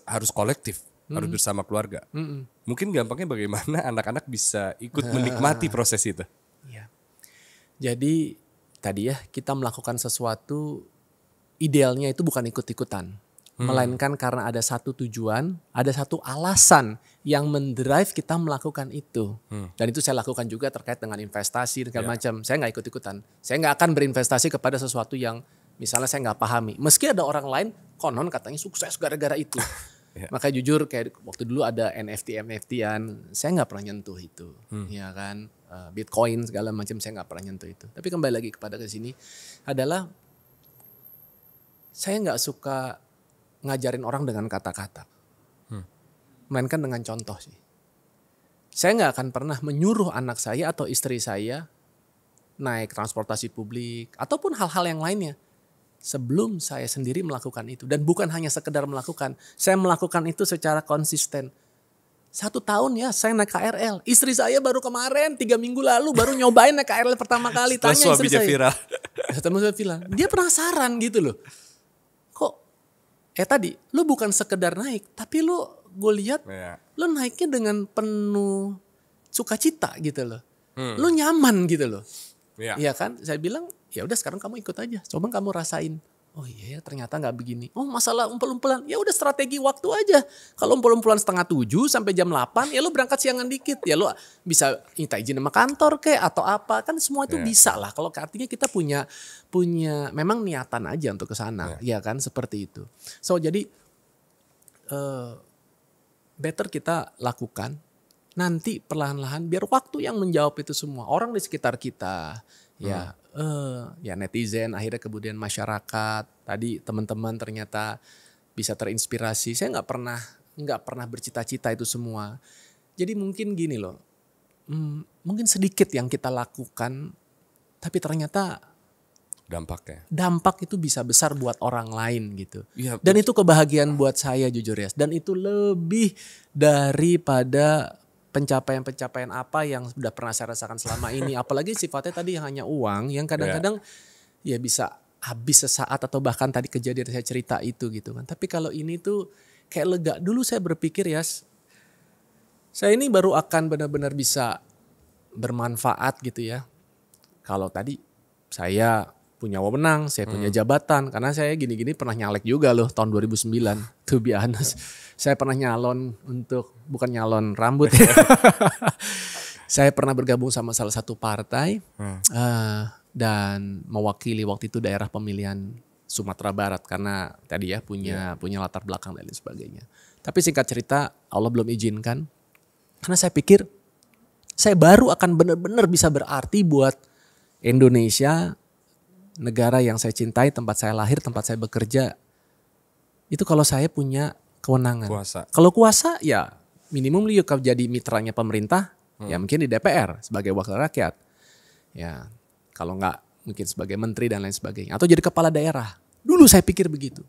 harus kolektif, harus bersama keluarga. Mungkin gampangnya bagaimana anak-anak bisa ikut menikmati proses itu. Ya. Jadi tadi ya kita melakukan sesuatu. Idealnya itu bukan ikut-ikutan. Melainkan karena ada satu tujuan, ada satu alasan yang mendrive kita melakukan itu. Dan itu saya lakukan juga terkait dengan investasi dan segala macam. Saya nggak ikut-ikutan. Saya nggak akan berinvestasi kepada sesuatu yang misalnya saya nggak pahami. Meski ada orang lain konon katanya sukses gara-gara itu. Makanya jujur kayak waktu dulu ada NFT-an, saya nggak pernah nyentuh itu. Ya kan, Bitcoin segala macam saya nggak pernah nyentuh itu. Tapi kembali lagi kepada ke sini adalah saya nggak suka ngajarin orang dengan kata-kata. Melainkan dengan contoh sih. Saya nggak akan pernah menyuruh anak saya atau istri saya naik transportasi publik ataupun hal-hal yang lainnya sebelum saya sendiri melakukan itu. Dan bukan hanya sekedar melakukan, saya melakukan itu secara konsisten. 1 tahun ya saya naik KRL. Istri saya baru kemarin 3 minggu lalu baru nyobain naik KRL pertama kali. Setelah Tanya istri suaminya saya. viral. Setelah suaminya viral. Dia penasaran gitu loh. Kok tadi lu bukan sekedar naik, tapi lu gue lihat lu naiknya dengan penuh sukacita gitu loh. Lu nyaman gitu loh. Iya kan? Saya bilang ya udah sekarang kamu ikut aja. Coba kamu rasain. Oh iya ternyata nggak begini. Oh masalah umpel-umpelan. Ya udah strategi waktu aja. Kalau umpel-umpelan 6:30 sampai jam 8 ya lu berangkat siangan dikit. Ya lu bisa minta izin sama kantor kek atau apa. Kan semua itu bisa lah. Kalau artinya kita punya memang niatan aja untuk ke sana. Ya kan seperti itu. So jadi better kita lakukan. Nanti perlahan-lahan biar waktu yang menjawab itu semua. Orang di sekitar kita ya netizen, akhirnya kemudian masyarakat, tadi teman-teman ternyata bisa terinspirasi. Saya nggak pernah bercita-cita itu semua. Jadi mungkin gini loh, mungkin sedikit yang kita lakukan, tapi ternyata dampak itu bisa besar buat orang lain gitu. Ya, dan itu kebahagiaan buat saya jujur ya. Dan itu lebih daripada pencapaian-pencapaian apa yang sudah pernah saya rasakan selama ini. Apalagi sifatnya tadi yang hanya uang yang kadang-kadang ya bisa habis sesaat atau bahkan tadi kejadian saya cerita itu gitu kan. Tapi kalau ini tuh kayak lega. Dulu saya berpikir ya saya ini baru akan benar-benar bisa bermanfaat gitu ya. Kalau tadi saya punya wewenang, saya punya jabatan. Karena saya gini-gini pernah nyalek juga loh tahun 2009. To be honest. Saya pernah nyalon bukan nyalon rambut ya. Saya pernah bergabung sama salah satu partai. Dan mewakili waktu itu daerah pemilihan Sumatera Barat. Karena tadi ya punya latar belakang dan lain sebagainya. Tapi singkat cerita Allah belum izinkan. Karena saya pikir saya baru akan benar-benar bisa berarti buat Indonesia, negara yang saya cintai, tempat saya lahir, tempat saya bekerja. Itu kalau saya punya kewenangan. Kalau kuasa ya minimum lu jadi mitranya pemerintah, ya mungkin di DPR sebagai wakil rakyat. Ya kalau enggak mungkin sebagai menteri dan lain sebagainya. Atau jadi kepala daerah. Dulu saya pikir begitu.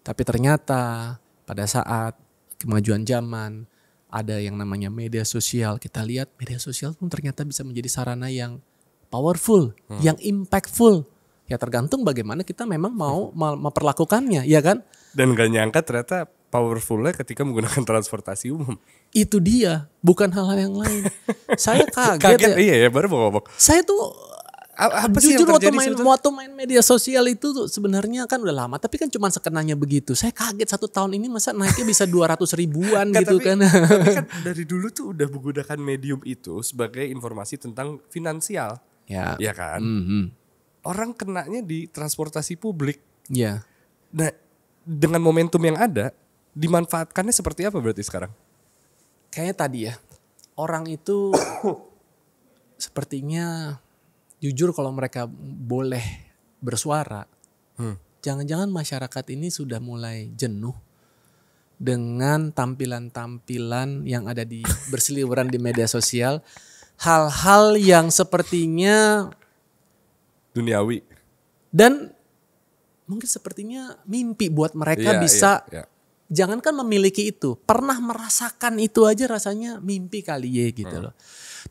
Tapi ternyata pada saat kemajuan zaman, ada yang namanya media sosial. Kita lihat media sosial pun ternyata bisa menjadi sarana yang powerful, yang impactful. Ya tergantung bagaimana kita memang mau memperlakukannya, ya kan? Dan gak nyangka ternyata powerfulnya ketika menggunakan transportasi umum. Itu dia, bukan hal-hal yang lain. Saya kaget ya. Iya baru mau ngomong. Saya tuh apa sih jujur yang terjadi waktu main media sosial itu tuh sebenarnya kan udah lama. Tapi kan cuma sekenanya begitu. Saya kaget 1 tahun ini masa naiknya bisa 200 ribuan gitu kan. Tapi kan dari dulu tuh udah menggunakan medium itu sebagai informasi tentang finansial. Ya kan? Orang kenanya di transportasi publik. Ya. Nah, dengan momentum yang ada, dimanfaatkannya seperti apa berarti sekarang? Kayaknya tadi ya, orang itu sepertinya jujur kalau mereka boleh bersuara, jangan-jangan masyarakat ini sudah mulai jenuh dengan tampilan-tampilan yang ada di berseliweran di media sosial, hal-hal yang sepertinya duniawi dan mungkin sepertinya mimpi buat mereka bisa jangankan memiliki itu, pernah merasakan itu aja rasanya mimpi kali ya gitu loh.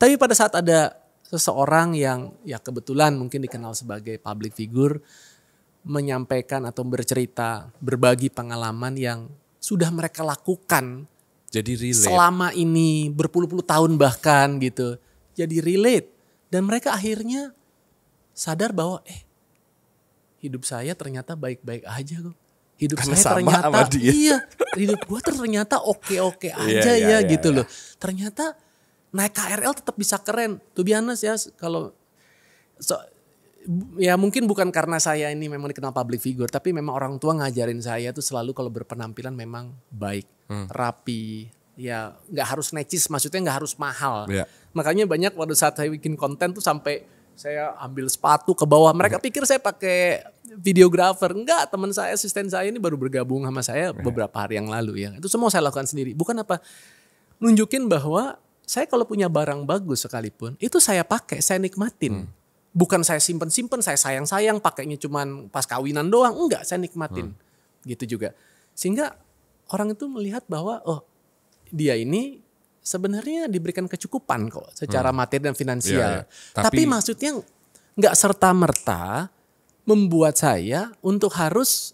Tapi pada saat ada seseorang yang ya kebetulan mungkin dikenal sebagai public figure menyampaikan atau bercerita, berbagi pengalaman yang sudah mereka lakukan jadi relate selama ini berpuluh-puluh tahun bahkan gitu. Jadi relate dan mereka akhirnya sadar bahwa hidup saya ternyata baik-baik aja kok. hidup Karena saya sama ternyata sama dia. iya, hidup gue ternyata oke-oke aja Iya, ya iya, gitu iya. loh. Ternyata naik KRL tetap bisa keren. To be honest ya, kalau ya mungkin bukan karena saya ini memang dikenal public figure, tapi memang orang tua ngajarin saya tuh selalu kalau berpenampilan memang baik, rapi, ya nggak harus necis, maksudnya nggak harus mahal. Iya. Makanya banyak pada saat saya bikin konten tuh sampai saya ambil sepatu ke bawah. Mereka pikir saya pakai videographer. Enggak, teman saya, asisten saya ini baru bergabung sama saya beberapa hari yang lalu ya. Itu semua saya lakukan sendiri. Bukan apa, nunjukin bahwa saya kalau punya barang bagus sekalipun, itu saya pakai, saya nikmatin. Bukan saya simpen-simpen, saya sayang-sayang, pakainya cuman pas kawinan doang. Enggak, saya nikmatin. Gitu juga. Sehingga orang itu melihat bahwa oh dia ini sebenarnya diberikan kecukupan kok secara materi dan finansial. Iya, iya. Tapi maksudnya enggak serta-merta membuat saya untuk harus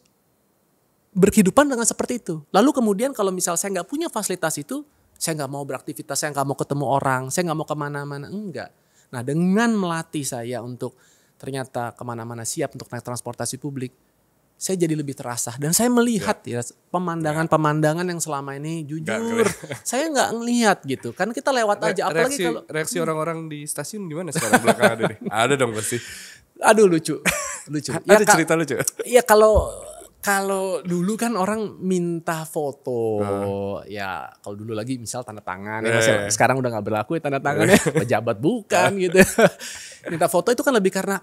berkehidupan dengan seperti itu. Lalu kemudian kalau misal saya nggak punya fasilitas itu, saya nggak mau beraktivitas, saya nggak mau ketemu orang, saya nggak mau kemana-mana, enggak. Nah dengan melatih saya untuk ternyata kemana-mana siap untuk naik transportasi publik, saya jadi lebih terasa. Dan saya melihat ya pemandangan-pemandangan yang selama ini jujur, saya nggak ngelihat gitu. Kan kita lewat aja, apalagi kalau... Reaksi orang-orang di stasiun gimana sekarang belakang ada nih? Ada dong pasti. Aduh lucu. Ada cerita lucu? Iya kalau dulu kan orang minta foto, ya kalau dulu lagi misal tanda tangan, ya sekarang udah nggak berlaku ya tanda tangannya, pejabat bukan gitu. Minta foto itu kan lebih karena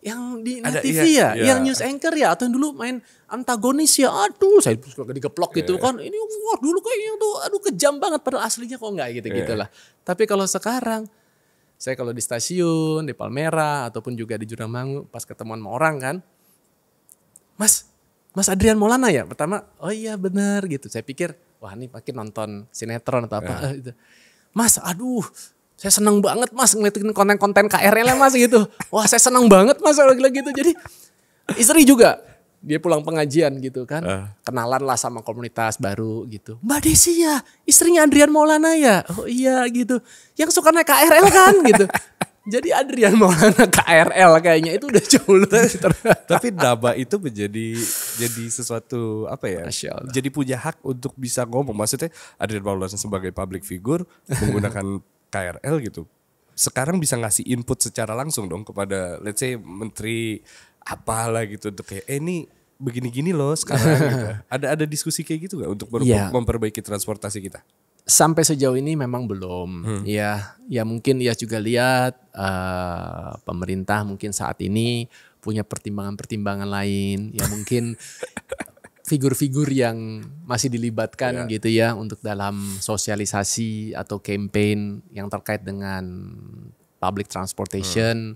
yang di Net TV yang news anchor ya, atau yang dulu main antagonis ya, aduh saya digeplok gitu kan, ini wah dulu kayaknya tuh aduh kejam banget, padahal aslinya kok nggak gitu lah. Tapi kalau sekarang, saya kalau di stasiun, di Palmera, ataupun juga di Juramanggu, pas ketemuan sama orang kan, Mas Adrian Maulana ya? Pertama, oh iya benar gitu. Saya pikir, wah ini makin nonton sinetron atau apa. Gitu. Mas, aduh saya seneng banget mas ngeliatin konten-konten KRL mas gitu. Wah saya seneng banget mas lagi gitu. Jadi istri juga, dia pulang pengajian gitu kan. Kenalan lah sama komunitas baru gitu. Mbak Desi ya, istrinya Adrian Maulana ya? Oh iya gitu. Yang suka naik KRL kan gitu. Jadi Adrian Maulana KRL kayaknya itu udah jauh lebih Tapi nama itu menjadi sesuatu apa ya? Jadi punya hak untuk bisa ngomong. Maksudnya Adrian Maulana sebagai public figure menggunakan KRL gitu. Sekarang bisa ngasih input secara langsung dong kepada let's say menteri apalah gitu untuk kayak ini begini-gini loh sekarang gitu. Ada diskusi kayak gitu gak untuk memperbaiki transportasi kita? Sampai sejauh ini memang belum. Ya mungkin ya juga lihat pemerintah mungkin saat ini punya pertimbangan-pertimbangan lain. Ya mungkin figur-figur yang masih dilibatkan gitu ya untuk dalam sosialisasi atau campaign yang terkait dengan public transportation.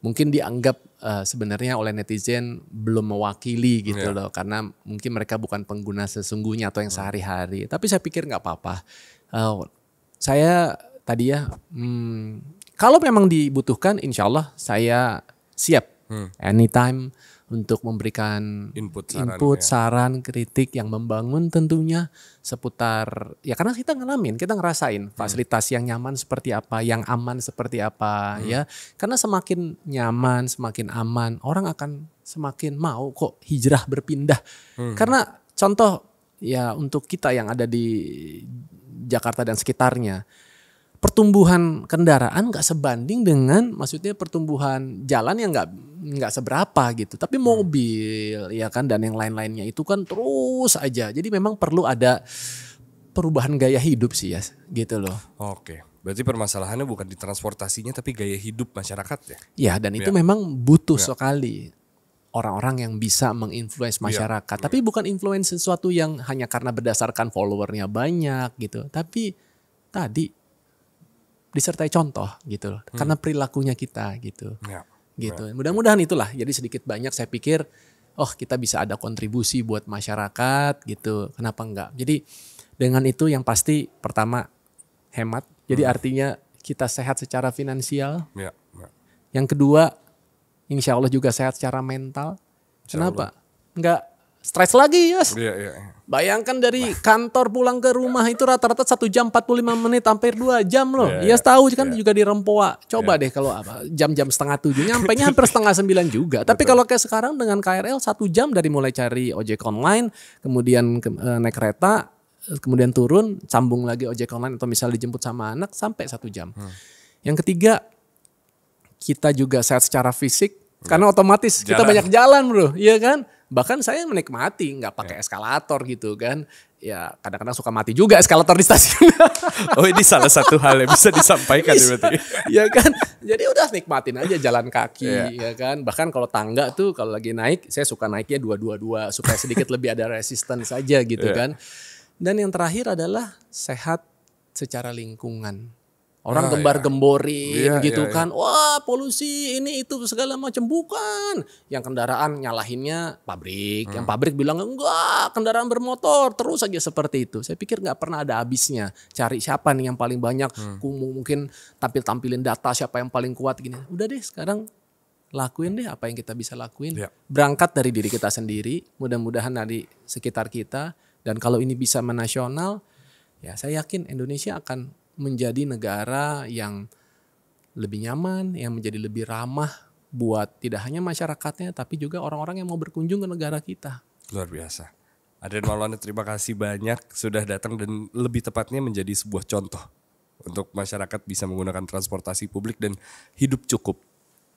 Mungkin dianggap sebenarnya oleh netizen belum mewakili gitu loh. Karena mungkin mereka bukan pengguna sesungguhnya atau yang sehari-hari. Tapi saya pikir gak apa-apa. Saya tadi ya, kalau memang dibutuhkan insya Allah saya siap anytime untuk memberikan input, saran, kritik yang membangun tentunya seputar, ya karena kita ngerasain fasilitas yang nyaman seperti apa, yang aman seperti apa ya. Karena semakin nyaman, semakin aman, orang akan semakin mau kok hijrah berpindah. Karena contoh ya untuk kita yang ada di Jakarta dan sekitarnya, pertumbuhan kendaraan nggak sebanding dengan maksudnya pertumbuhan jalan yang nggak seberapa gitu. Tapi mobil ya kan dan yang lain-lainnya itu kan terus aja. Jadi memang perlu ada perubahan gaya hidup sih ya gitu loh. Oke. Berarti permasalahannya bukan di transportasinya tapi gaya hidup masyarakat ya? Ya dan itu memang butuh sekali orang-orang yang bisa menginfluence masyarakat. Tapi bukan influence sesuatu yang hanya karena berdasarkan followernya banyak gitu. Tapi tadi disertai contoh gitu loh. Karena perilakunya kita gitu. Gitu. Mudah-mudahan itulah. Jadi sedikit banyak saya pikir kita bisa ada kontribusi buat masyarakat gitu. Kenapa enggak? Jadi dengan itu yang pasti pertama hemat. Jadi artinya kita sehat secara finansial. Yang kedua insya Allah juga sehat secara mental. Kenapa? Enggak stres lagi, Yos. Iya. Bayangkan dari kantor pulang ke rumah itu rata-rata 1 jam 45 menit hampir 2 jam loh. Iya, Iya tahu kan juga di Rempoa. Coba deh kalau jam-jam setengah 7 nyampainya hampir setengah 9 juga. Tapi kalau kayak sekarang dengan KRL 1 jam dari mulai cari ojek online, kemudian naik kereta, kemudian turun, sambung lagi ojek online atau misal dijemput sama anak sampai 1 jam. Yang ketiga, kita juga sehat secara fisik karena otomatis kita banyak jalan bro, iya kan? Bahkan saya menikmati nggak pakai eskalator gitu kan. Ya kadang-kadang suka mati juga eskalator di stasiun. Oh ini salah satu hal yang bisa disampaikan berarti. Ya kan. Jadi udah nikmatin aja jalan kaki ya kan. Bahkan kalau tangga tuh kalau lagi naik saya suka naiknya 2-2-2 supaya sedikit lebih ada resistance saja gitu kan. Dan yang terakhir adalah sehat secara lingkungan. Orang gembar-gemborin gitu kan. Wah polusi ini itu segala macam. Bukan. Yang kendaraan nyalahinnya pabrik. Yang pabrik bilang enggak kendaraan bermotor. Terus aja seperti itu. Saya pikir gak pernah ada habisnya. Cari siapa nih yang paling banyak. Mungkin tampilin data siapa yang paling kuat gini. Udah deh sekarang lakuin deh apa yang kita bisa lakuin. Berangkat dari diri kita sendiri. Mudah-mudahan dari sekitar kita. Dan kalau ini bisa menasional. Ya saya yakin Indonesia akan menjadi negara yang lebih nyaman, yang menjadi lebih ramah buat tidak hanya masyarakatnya, tapi juga orang-orang yang mau berkunjung ke negara kita. Luar biasa. Adrian Maulana terima kasih banyak sudah datang dan lebih tepatnya menjadi sebuah contoh untuk masyarakat bisa menggunakan transportasi publik dan hidup cukup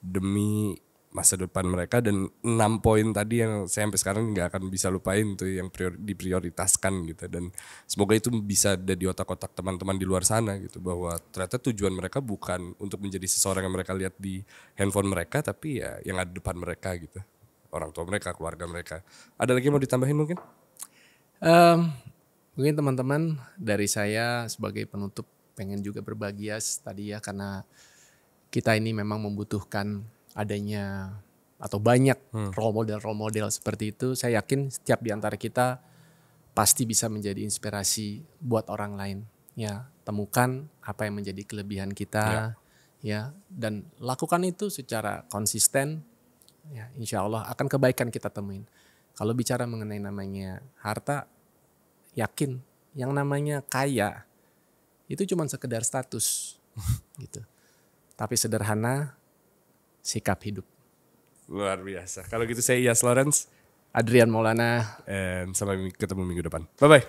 demi masa depan mereka. Dan 6 poin tadi yang saya sampai sekarang nggak akan bisa lupain tuh yang diprioritaskan gitu. Dan semoga itu bisa ada di otak-otak teman-teman di luar sana gitu, bahwa ternyata tujuan mereka bukan untuk menjadi seseorang yang mereka lihat di handphone mereka, tapi ya yang ada depan mereka gitu, orang tua mereka, keluarga mereka. Ada lagi yang mau ditambahin mungkin? Mungkin teman-teman dari saya sebagai penutup pengen juga berbagi tadi ya, karena kita ini memang membutuhkan adanya atau banyak role model seperti itu. Saya yakin setiap di antara kita pasti bisa menjadi inspirasi buat orang lain. Ya, temukan apa yang menjadi kelebihan kita, ya, dan lakukan itu secara konsisten. Ya, insya Allah akan kebaikan kita temuin. Kalau bicara mengenai namanya harta, yakin yang namanya kaya itu cuma sekedar status, gitu. Tapi sederhana. Sikap hidup. Luar biasa. Kalau gitu saya Iyas Lawrence, Adrian Maulana, and sampai ketemu minggu depan. Bye-bye.